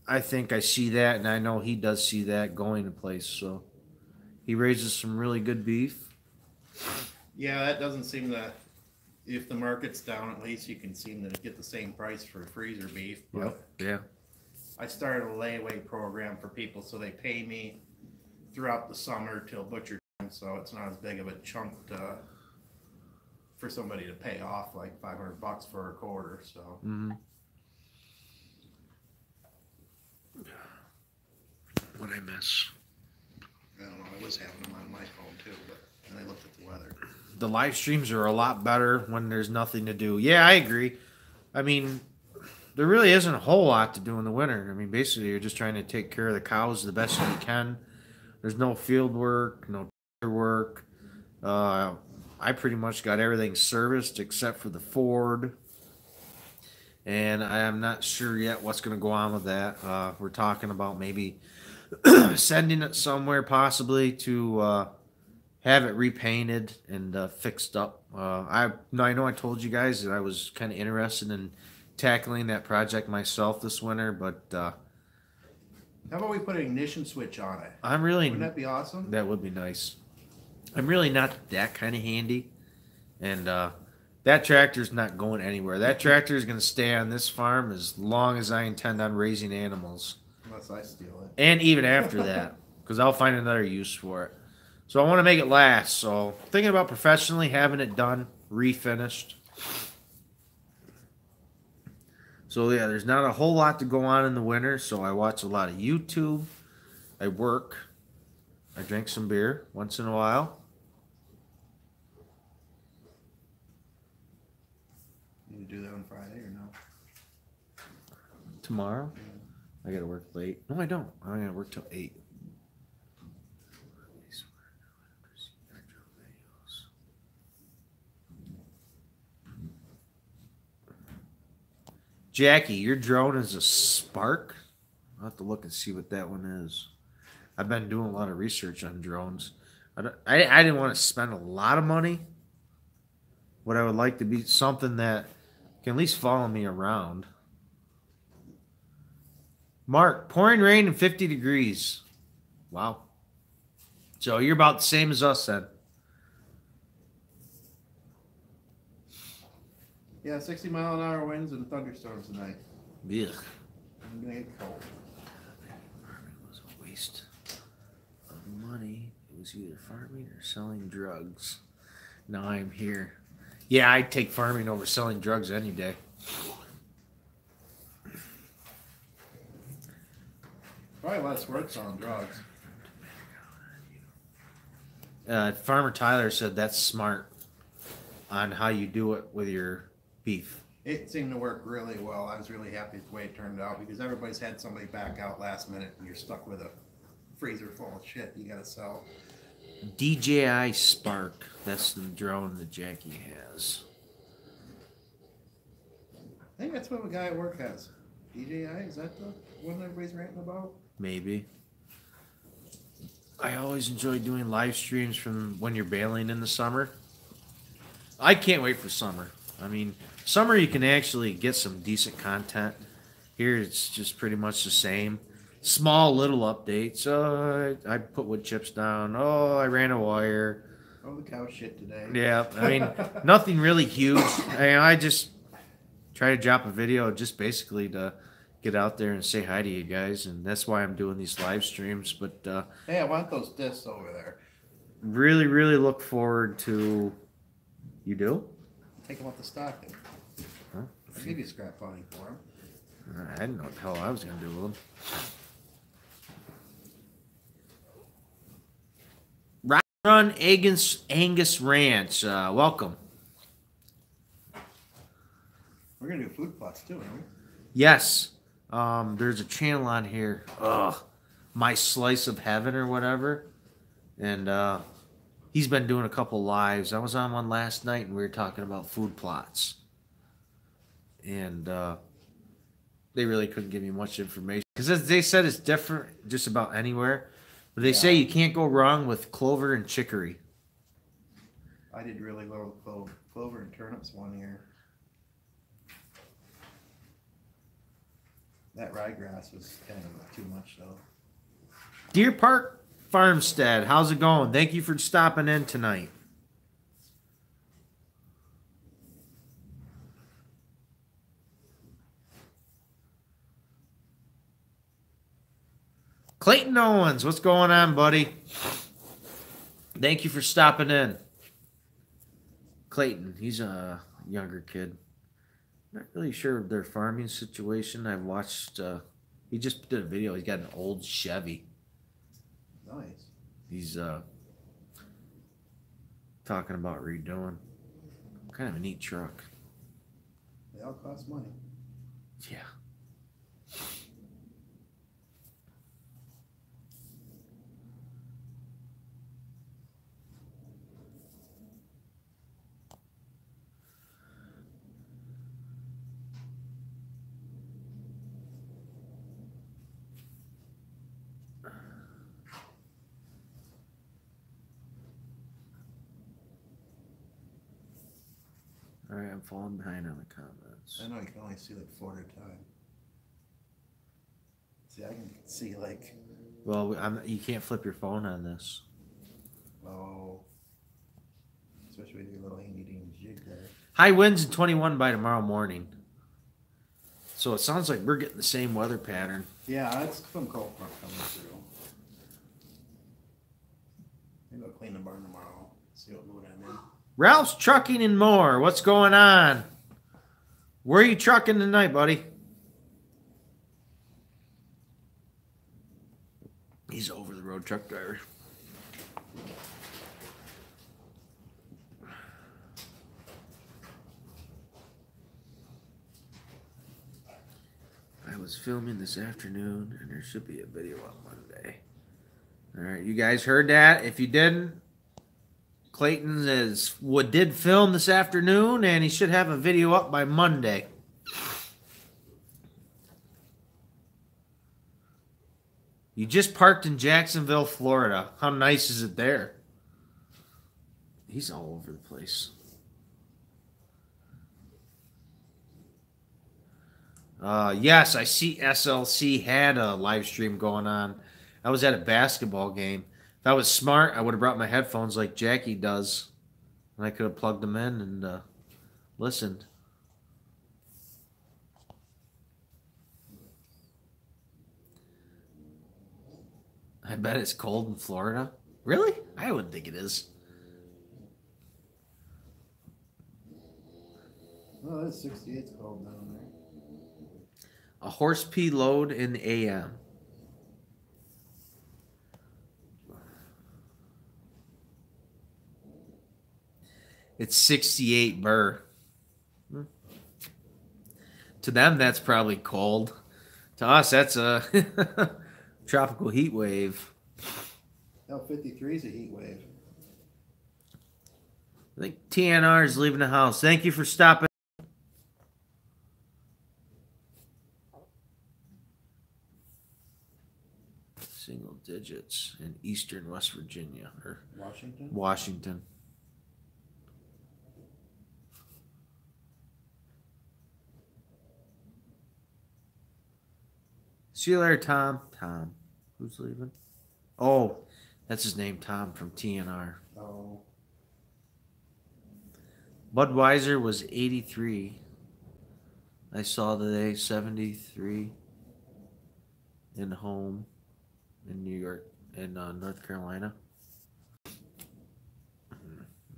I think I see that, and I know he does see that going to place. So he raises some really good beef. Yeah, that doesn't seem to. If the market's down, at least you can seem to get the same price for freezer beef. But yeah. I started a layaway program for people, so they pay me throughout the summer till butcher time, so it's not as big of a chunk for somebody to pay off like $500 for a quarter. So. Mm-hmm. What I miss? I don't know. I was having them on my phone too, but then I looked at the weather. The live streams are a lot better when there's nothing to do. Yeah, I agree. I mean, there really isn't a whole lot to do in the winter. I mean, basically, you're just trying to take care of the cows the best you can. There's no field work, no work. I pretty much got everything serviced except for the Ford. And I am not sure yet what's going to go on with that. We're talking about maybe sending it somewhere possibly to have it repainted and fixed up. I know I told you guys that I was kind of interested in tackling that project myself this winter, but how about we put an ignition switch on it? Wouldn't that be awesome? That would be nice. I'm really not that kind of handy, and that That tractor's not going anywhere. That tractor is going to stay on this farm as long as I intend on raising animals. Unless I steal it. And even after that, because I'll find another use for it. So I want to make it last. So thinking about professionally having it done, refinished. So yeah, there's not a whole lot to go on in the winter. So I watch a lot of YouTube. I work. I drink some beer once in a while. You do that on Friday or no? Tomorrow? I gotta work late. No, I don't. I gotta work till 8. Jackie, your drone is a Spark? I'll have to look and see what that one is. I've been doing a lot of research on drones. I didn't want to spend a lot of money. What I would like to be something that can at least follow me around. Mark, pouring rain and 50 degrees. Wow. So you're about the same as us then. Yeah, 60-mile-an-hour winds and thunderstorms tonight. Yeah. I'm gonna get cold. It was a waste of money. It was either farming or selling drugs. Now I'm here. Yeah, I'd take farming over selling drugs any day. Probably less work selling drugs. Farmer Tyler said that's smart on how you do it with your beef. It seemed to work really well. I was really happy with the way it turned out because everybody's had somebody back out last minute and you're stuck with a freezer full of shit you gotta sell. DJI Spark. That's the drone that Jackie has. I think that's what a guy at work has. DJI, is that the one everybody's ranting about? Maybe. I always enjoy doing live streams from when you're bailing in the summer. I can't wait for summer. I mean, summer you can actually get some decent content. Here it's just pretty much the same. Small little updates. I put wood chips down. Oh, I ran a wire. Oh, the cow shit today. Yeah, I mean, nothing really huge. I just try to drop a video just basically to get out there and say hi to you guys, and that's why I'm doing these live streams. But hey, I want those discs over there. Really, really look forward to. You do? Take them off the stocking. Huh? I'll give you scrap money for them. I didn't know what the hell I was gonna do with them. Run Angus Ranch. Welcome. We're gonna do food plots too, aren't we? Yes. There's a channel on here. My Slice of Heaven or whatever. And he's been doing a couple lives. I was on one last night and we were talking about food plots. And they really couldn't give me much information. Because as they said, it's different just about anywhere. But they say you can't go wrong with clover and chicory. I did really well with clover and turnips one year. That ryegrass was kind of too much though. Deer Park Farmstead, how's it going? Thank you for stopping in tonight. Clayton Owens, what's going on, buddy? Thank you for stopping in. Clayton, he's a younger kid. Not really sure of their farming situation. I've watched, he just did a video. He's got an old Chevy. Nice. He's talking about redoing. Kind of a neat truck. They all cost money. Yeah. All right, I'm falling behind on the comments. I know you can only see like 4 at a time. See, I can see like. Well, you can't flip your phone on this. Oh. Especially with your little handy dandy jig there. High winds and 21 by tomorrow morning. So it sounds like we're getting the same weather pattern. Yeah, it's some cold front coming through. Maybe I'll clean the barn tomorrow. See what mood I'm in. Ralph's Trucking and More. What's going on? Where are you trucking tonight, buddy? He's over the road truck driver. I was filming this afternoon, and there should be a video on Monday. All right, you guys heard that? If you didn't, Clayton did film this afternoon, and he should have a video up by Monday. You just parked in Jacksonville, Florida. How nice is it there? He's all over the place. Yes, I see SLC had a live stream going on. I was at a basketball game. If I was smart, I would have brought my headphones like Jackie does. And I could have plugged them in and listened. I bet it's cold in Florida. Really? I wouldn't think it is. Oh, it's 68's cold down there. A horse pea load in the AM. It's 68 Burr. To them, that's probably cold. To us, that's a tropical heat wave. No, 53 is a heat wave. I think TNR is leaving the house. Thank you for stopping. Single digits in eastern West Virginia or Washington. See you later, Tom. Tom. Who's leaving? Oh, that's his name, Tom from TNR. Oh. Budweiser was 83. I saw today 73 in home in New York, in North Carolina.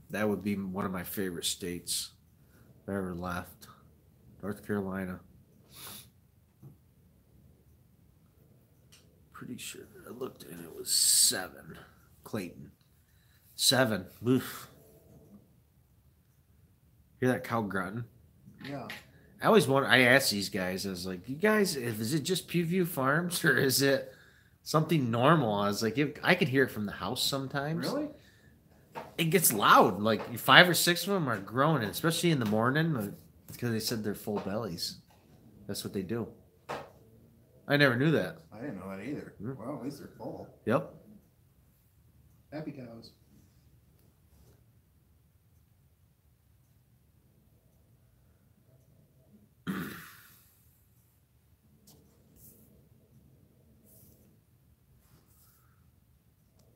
That would be one of my favorite states if I ever left. North Carolina. Pretty sure I looked and it was 7. Clayton. 7. Oof. Hear that cow grunting? Yeah. I always wonder, I asked these guys, I was like, you guys, is it just Pewview Farms or is it something normal? I was like, I could hear it from the house sometimes. Really? It gets loud. Like 5 or 6 of them are groaning, especially in the morning because they said they're full bellies. That's what they do. I never knew that. I didn't know that either. Well, at least they're full. Yep. Happy cows.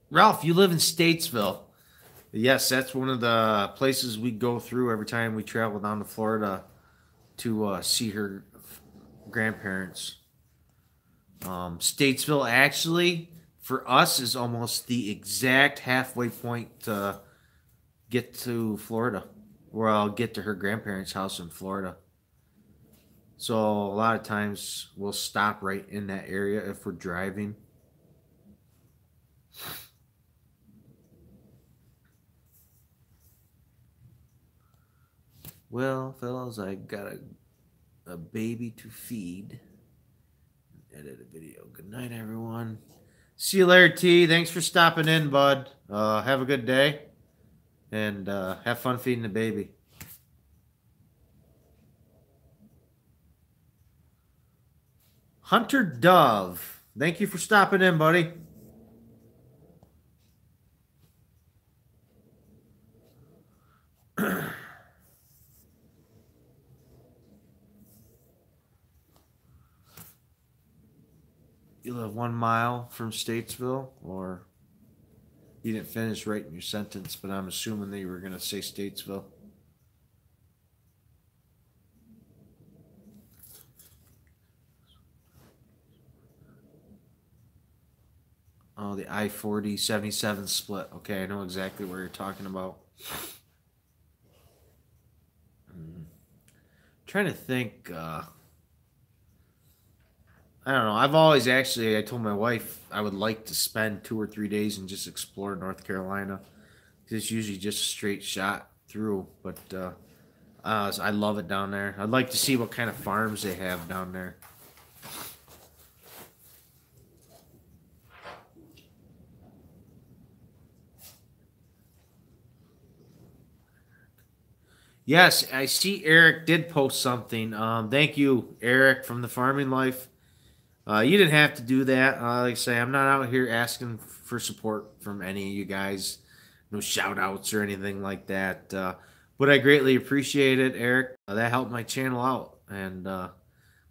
Ralph, you live in Statesville. Yes, that's one of the places we go through every time we travel down to Florida to see her grandparents. Statesville actually, for us, is almost the exact halfway point to get to Florida, where I'll get to her grandparents' house in Florida. So a lot of times we'll stop right in that area if we're driving. Well, fellas, I got a baby to feed. Edit a video. Good night, everyone. See you later, T. Thanks for stopping in, bud. Have a good day. And have fun feeding the baby. Hunter Dove. Thank you for stopping in, buddy. You live 1 mile from Statesville, or you didn't finish writing your sentence, but I'm assuming that you were going to say Statesville. Oh, the I-40 77 split. Okay, I know exactly what you're talking about. Trying to think. I don't know. I've always I told my wife I would like to spend 2 or 3 days and just explore North Carolina. It's usually just a straight shot through, but I love it down there. I'd like to see what kind of farms they have down there. Yes, I see Eric did post something. Thank you, Eric, from the Farming Life. You didn't have to do that. Like I say, I'm not out here asking for support from any of you guys. No shout outs or anything like that. But I greatly appreciate it, Eric. That helped my channel out. And like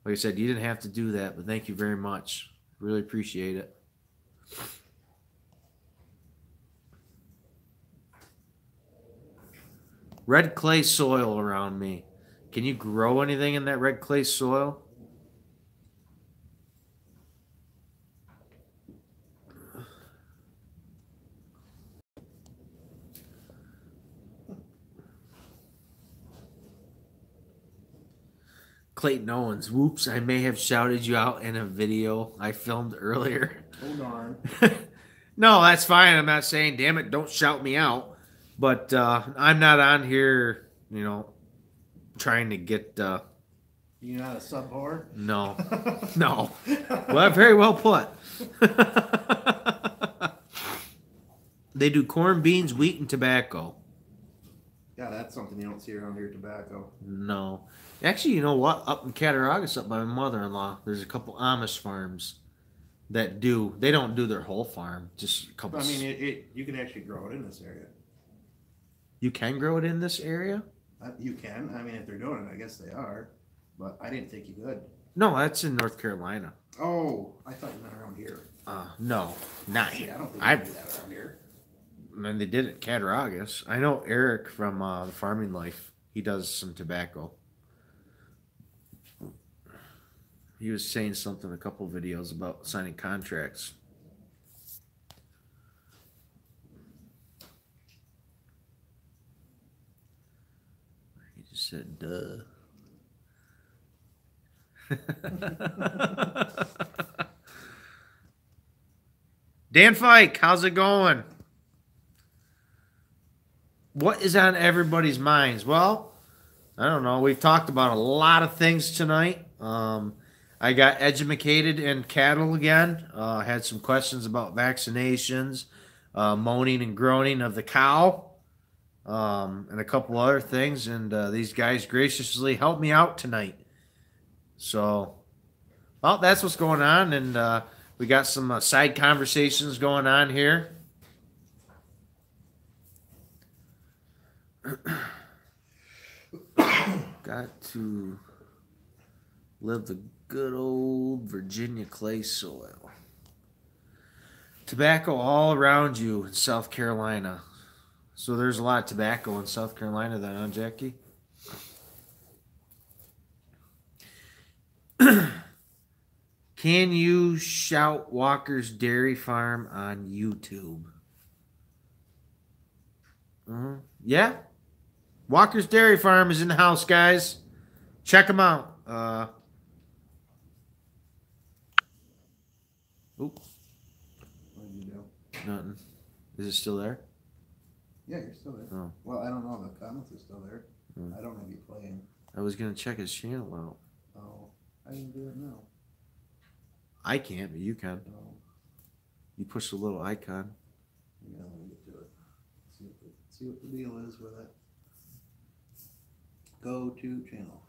I said, you didn't have to do that, but thank you very much. Really appreciate it. Red clay soil around me. Can you grow anything in that red clay soil? Clayton Owens. Whoops, I may have shouted you out in a video I filmed earlier. Oh, darn. No, that's fine. I'm not saying, damn it, don't shout me out. But I'm not on here, trying to get. You're not a sub whore? No. No. Well, very well put. They do corn, beans, wheat, and tobacco. Yeah, that's something you don't see around here, tobacco. No. Actually, you know what? Up in Cattaraugus, up by my mother-in-law, there's a couple Amish farms that do. They don't do their whole farm, just a couple. I mean, you can actually grow it in this area. You can grow it in this area? You can. I mean, if they're doing it, I guess they are. But I didn't think you could. No, that's in North Carolina. Oh, I thought you meant around here. No, not See, here. I don't think they do that around here. I mean, they did it at Cattaraugus. I know Eric from the Farming Life. He does some tobacco. He was saying something in a couple videos about signing contracts. He just said, duh. Dan Fike, how's it going? What is on everybody's minds? Well, I don't know. We've talked about a lot of things tonight. I got educated in cattle again. Had some questions about vaccinations, moaning and groaning of the cow, and a couple other things. And these guys graciously helped me out tonight. So, well, that's what's going on. And we got some side conversations going on here. Got to live the good old Virginia clay soil. Tobacco all around you in South Carolina. So there's a lot of tobacco in South Carolina then, huh, Jackie? Can you shout Walker's Dairy Farm on YouTube? Yeah. Walker's Dairy Farm is in the house, guys. Check them out. Oop. What did you do? Nothing. Is it still there? Yeah, you're still there. Oh. Well, I don't know. The comments are still there. I don't have you playing. I was going to check his channel out. Oh, I can do it now. I can't, but you can. No. You push the little icon. Yeah, let me get to it. See what the deal is with it. Go to channel.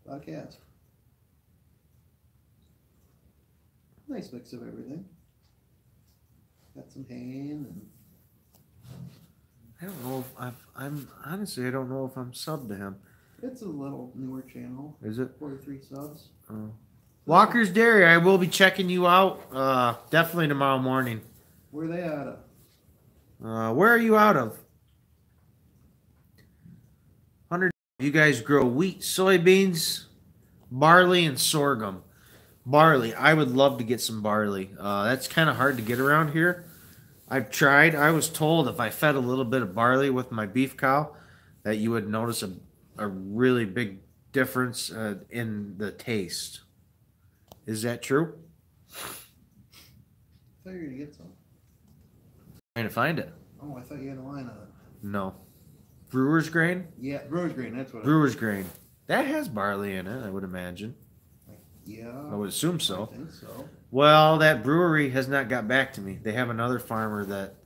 Podcast. Nice mix of everything. Got some hand and. I don't know if I'm honestly, I don't know if I'm subbed to him. It's a little newer channel. Is it? 43 subs. Walker's Dairy, I will be checking you out definitely tomorrow morning. Where are they out of? Where are you out of? 100. You guys grow wheat, soybeans, barley and sorghum. Barley. I would love to get some barley. That's kind of hard to get around here. I've tried. I was told if I fed a little bit of barley with my beef cow, that you would notice a really big difference in the taste. Is that true? I thought you were gonna get some. Trying to find it. Oh, I thought you had a line on it. No. Brewer's grain? Yeah, brewer's grain. That's what. Brewer's grain. That has barley in it, I would imagine. Yeah. I would assume so. I think so. Well, that brewery has not got back to me. They have another farmer that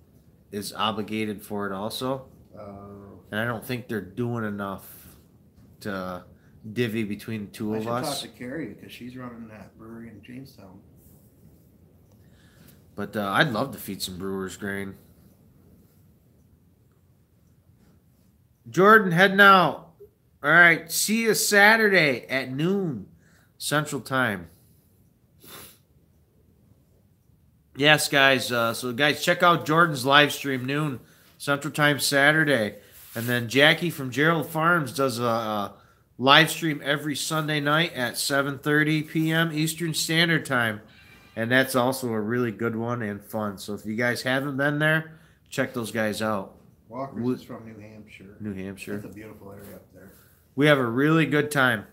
is obligated for it also. And I don't think they're doing enough to divvy between the two of us. I should talk to Carrie because she's running that brewery in Jamestown. But I'd love to feed some brewer's grain. Jordan, heading out. All right, see you Saturday at noon Central Time. Yes, guys. So, guys, check out Jordan's live stream noon Central Time Saturday. And then Jackie from Gerald Farms does a live stream every Sunday night at 7:30 p.m. Eastern Standard Time. And that's also a really good one and fun. So if you guys haven't been there, check those guys out. Walker's is from New Hampshire. New Hampshire. It's a beautiful area up there. We have a really good time.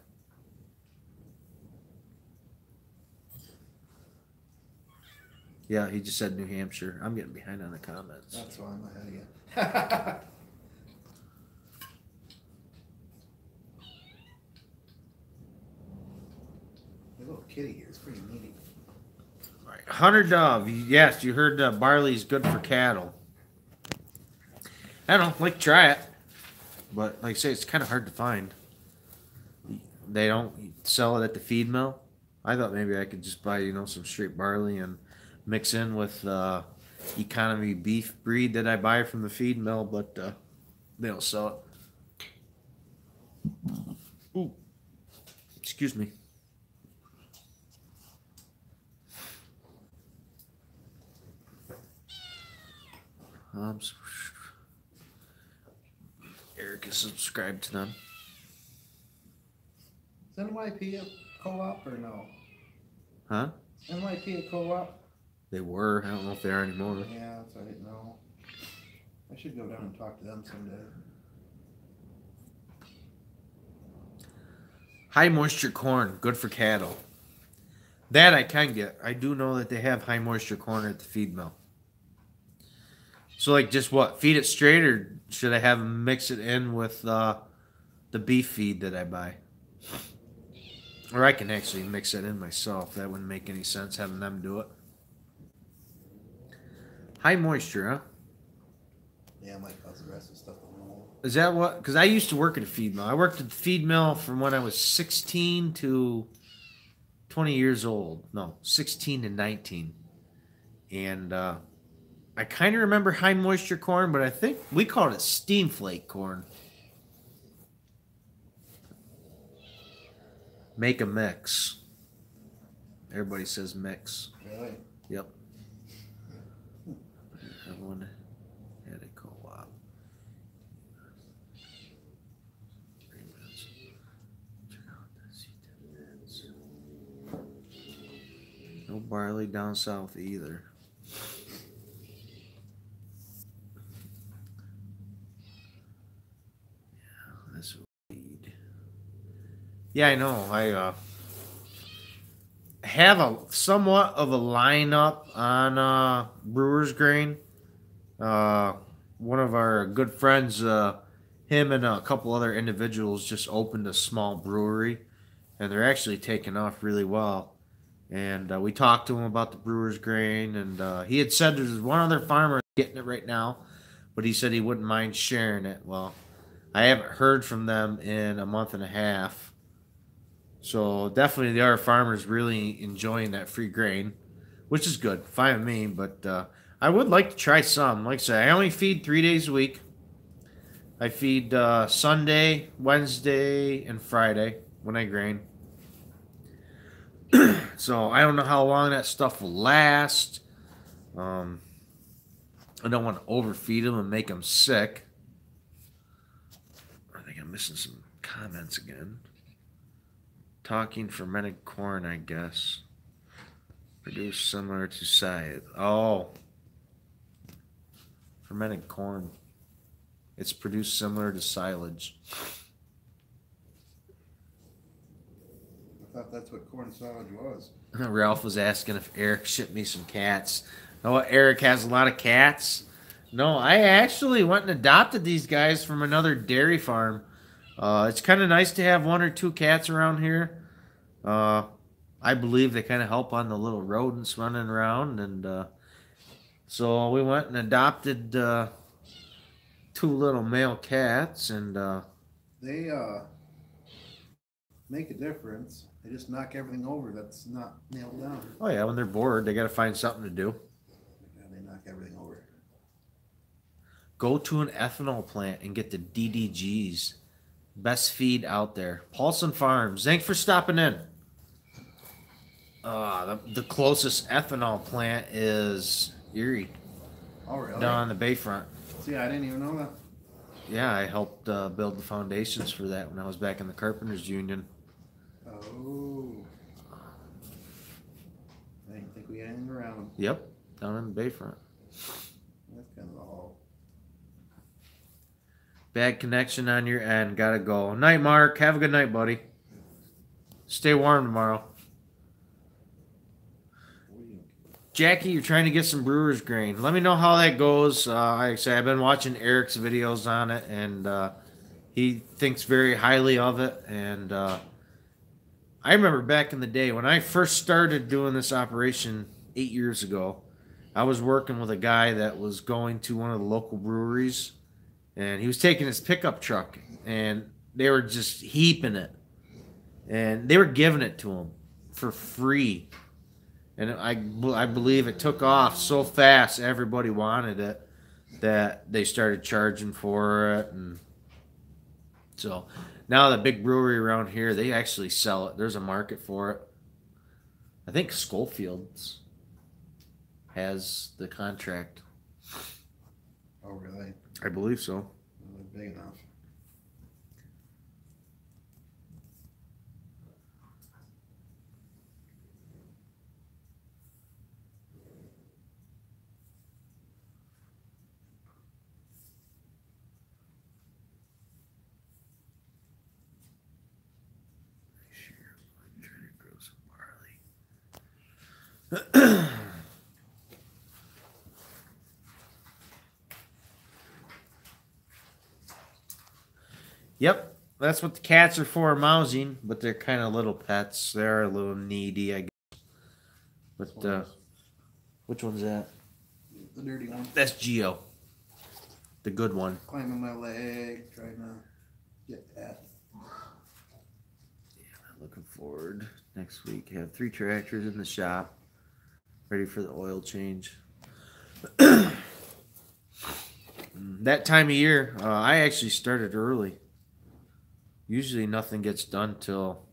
Yeah, he just said New Hampshire. I'm getting behind on the comments. That's why I'm ahead of you. The little kitty here is pretty neat. All right, Hunter Dove. Yes, you heard barley is good for cattle. I don't know, like to try it. But like I say, it's kind of hard to find. They don't sell it at the feed mill. I thought maybe I could just buy, some straight barley and mix in with economy beef breed that I buy from the feed mill, but they don't sell it. Ooh. Excuse me. Eric is subscribed to them. Is NYP a co-op or no? Huh? NYP a co-op? They were. I don't know if they are anymore. Yeah, that's what I didn't know. I should go down and talk to them someday. High moisture corn, good for cattle. That I can get. I do know that they have high moisture corn at the feed mill. So, like, just what? Feed it straight, or should I have them mix it in with the beef feed that I buy? Or I can actually mix it in myself. That wouldn't make any sense having them do it. High moisture, huh? Yeah, I might cause the rest of the stuff to roll. Is that what? Because I used to work at a feed mill. I worked at the feed mill from when I was 16 to 20 years old. No, 16 to 19. And I kind of remember high moisture corn, but I think we called it steam flake corn. Make a mix. Everybody says mix. Really? Yep. Everyone had a co-op. No barley down south either. Yeah, this weed. Yeah, I know. I have a somewhat of a lineup on Brewer's Grain. One of our good friends, him and a couple other individuals just opened a small brewery, and they're actually taking off really well. And we talked to him about the Brewer's Grain, and he had said there's one other farmer getting it right now, but he said he wouldn't mind sharing it. Well, I haven't heard from them in a month and a half. So definitely the other farmers really enjoying that free grain, which is good. Fine with me, but I would like to try some. Like I said, I only feed 3 days a week. I feed Sunday, Wednesday, and Friday when I grain. So I don't know how long that stuff will last. I don't want to overfeed them and make them sick. I think I'm missing some comments again. Talking fermented corn, I guess. Produced similar to scythe. Oh. Fermented corn. It's produced similar to silage. I thought that's what corn silage was. Ralph was asking if Eric shipped me some cats. Oh, Eric has a lot of cats. No, I actually went and adopted these guys from another dairy farm. It's kind of nice to have 1 or 2 cats around here. I believe they kind of help on the little rodents running around, and so we went and adopted 2 little male cats, and They make a difference. They just knock everything over that's not nailed down. oh yeah, when they're bored, they got to find something to do. Yeah, they knock everything over. Go to an ethanol plant and get the DDGs. Best feed out there. Paulson Farms. Thanks for stopping in. The closest ethanol plant is Erie. Oh, really? Down on the bayfront. See, I didn't even know that. Yeah, I helped build the foundations for that when I was back in the Carpenters Union. Oh. I didn't think we had anything around. Yep, down in the bayfront. That's kind of a haul. Bad connection on your end. Gotta go. Night, Mark. Have a good night, buddy. Stay warm tomorrow. Jackie, you're trying to get some brewer's grain. Let me know how that goes. Like I say, I've been watching Eric's videos on it, and he thinks very highly of it. And I remember back in the day when I first started doing this operation 8 years ago, I was working with a guy that was going to one of the local breweries, and he was taking his pickup truck, and they were just heaping it. And they were giving it to him for free. And I believe it took off so fast, everybody wanted it, that they started charging for it. And so now the big brewery around here, they actually sell it. There's a market for it. I think Schofield's has the contract. Oh, really? I believe so. They're big enough. Yep, that's what the cats are for, mousing, but they're kind of little pets. They're a little needy, I guess. But which one's that? The dirty one. That's Geo, the good one. Climbing my leg, trying to get that. Yeah, looking forward. Next week, have 3 tractors in the shop, ready for the oil change. That time of year, I actually started early. Usually nothing gets done till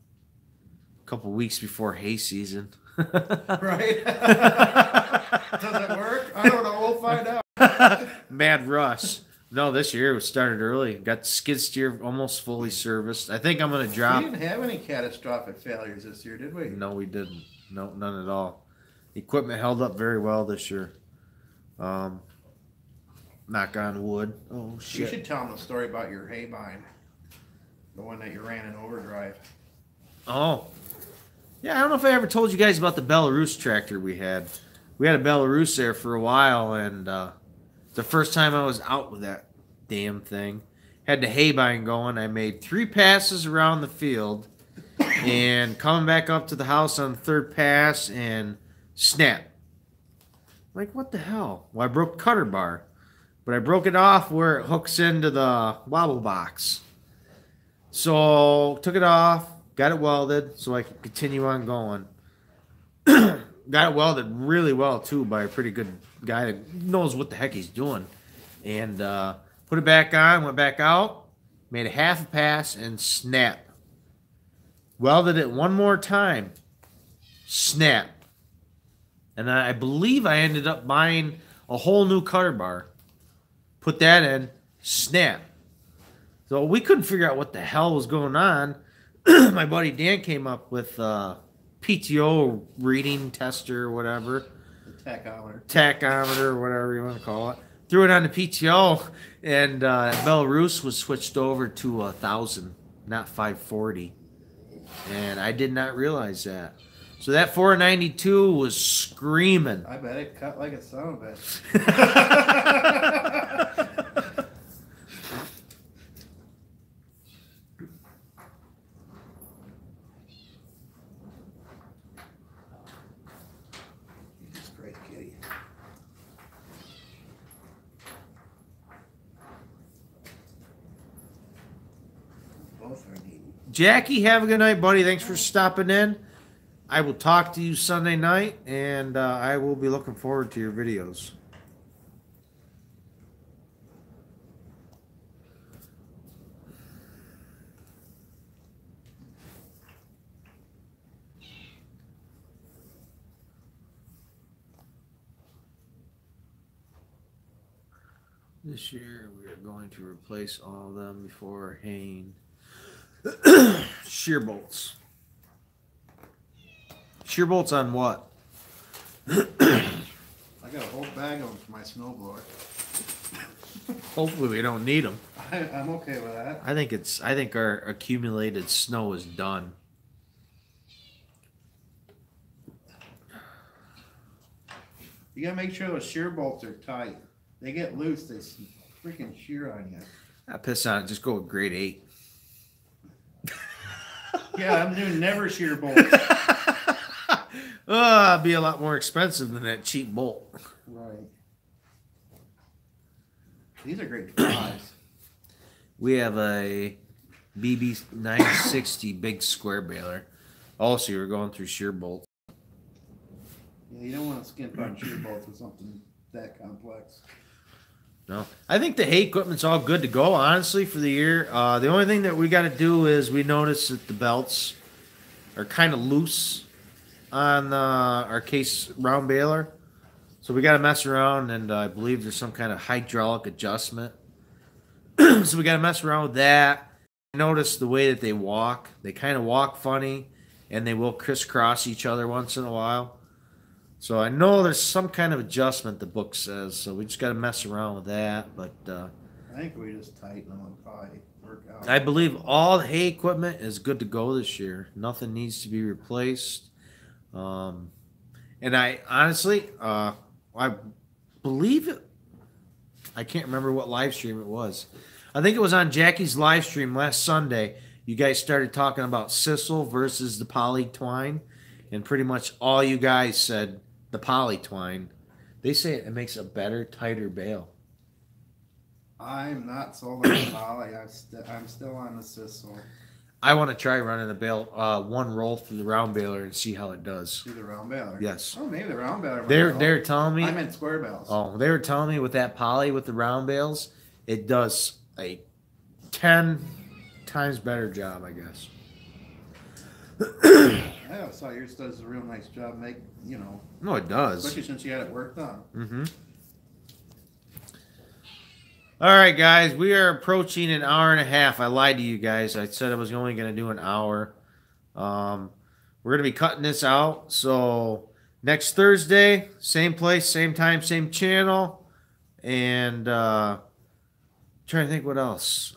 a couple weeks before hay season. Right? Does it work? I don't know. We'll find out. Mad rush. No, this year it started early. Got the skid steer almost fully serviced. I think I'm going to drop. We didn't have any catastrophic failures this year, did we? No, we didn't. No, none at all. Equipment held up very well this year. Knock on wood. Oh, shit. You should tell them the story about your hay bind. The one that you ran in overdrive. Oh. Yeah, I don't know if I ever told you guys about the Belarus tractor we had. We had a Belarus there for a while, and the first time I was out with that damn thing, had the hay bind going. I made 3 passes around the field, and coming back up to the house on the 3rd pass, and snap. Like, what the hell? Well, I broke the cutter bar, but I broke it off where it hooks into the wobble box. So, took it off, got it welded so I could continue on going. Got it welded really well, too, by a pretty good guy that knows what the heck he's doing. And put it back on, went back out, made a half a pass, and snap. Welded it one more time, snap. And I believe I ended up buying a whole new cutter bar. Put that in, snap. So we couldn't figure out what the hell was going on. my buddy Dan came up with PTO reading tester or whatever. The tachometer or whatever you want to call it. Threw it on the PTO, and Belarus was switched over to 1,000, not 540. And I did not realize that. So that 492 was screaming. I bet it cut like a son of a bitch. Jesus Christ, kitty. Both are neat. Jackie, have a good night, buddy. Thanks for stopping in. I will talk to you Sunday night, and I will be looking forward to your videos. This year, we are going to replace all of them before haying. Shear bolts. Shear bolts on what? I got a whole bag of them for my snowblower. Hopefully we don't need them. I'm okay with that. I think our accumulated snow is done. You gotta make sure those shear bolts are tight. They get loose, they freaking shear on you. I piss on it. Just go with grade 8. Yeah, I'm doing never shear bolts. It'd be a lot more expensive than that cheap bolt. Right. These are great flies. We have a BB 960 big square baler. Also, you're going through shear bolts. Yeah, you don't want to skimp on shear bolts with something that complex. No, I think the hay equipment's all good to go, honestly, for the year. The only thing that we got to do is we notice that the belts are kind of loose on our case round baler. So we got to mess around, and I believe there's some kind of hydraulic adjustment. So we got to mess around with that. Notice the way that they walk. They kind of walk funny, and they will crisscross each other once in a while. So I know there's some kind of adjustment, the book says, so we just got to mess around with that. But I think we just tighten them and probably work out. I believe all the hay equipment is good to go this year. Nothing needs to be replaced. And I honestly, I believe it. I can't remember what live stream it was. I think it was on Jackie's live stream last Sunday. You guys started talking about sisal versus the poly twine, and pretty much all you guys said the poly twine. They say it makes a better, tighter bale. I'm not sold on the poly. I'm still on the sisal. I want to try running the bale one roll through the round baler and see how it does. Through the round baler? Yes. Oh, maybe the round baler. They're telling me. I meant square bales. Oh, they were telling me with that poly with the round bales, it does a 10 times better job, I guess. I always thought yours does a real nice job. No, it does. Especially since you had it worked on. Mm-hmm. All right, guys, we are approaching an hour and a half. I lied to you guys. I said I was only going to do an hour. We're going to be cutting this out. So next Thursday, same place, same time, same channel. And trying to think what else.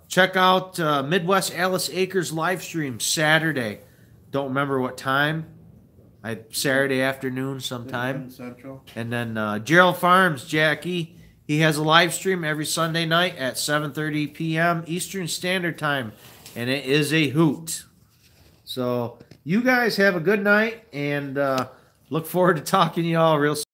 Check out Midwest Alice Acres live stream Saturday. Don't remember what time. Saturday afternoon sometime. Central. And then Gerald Farms, Jackie. He has a live stream every Sunday night at 7:30 p.m. Eastern Standard Time, and it is a hoot. So you guys have a good night, and look forward to talking to you all real soon.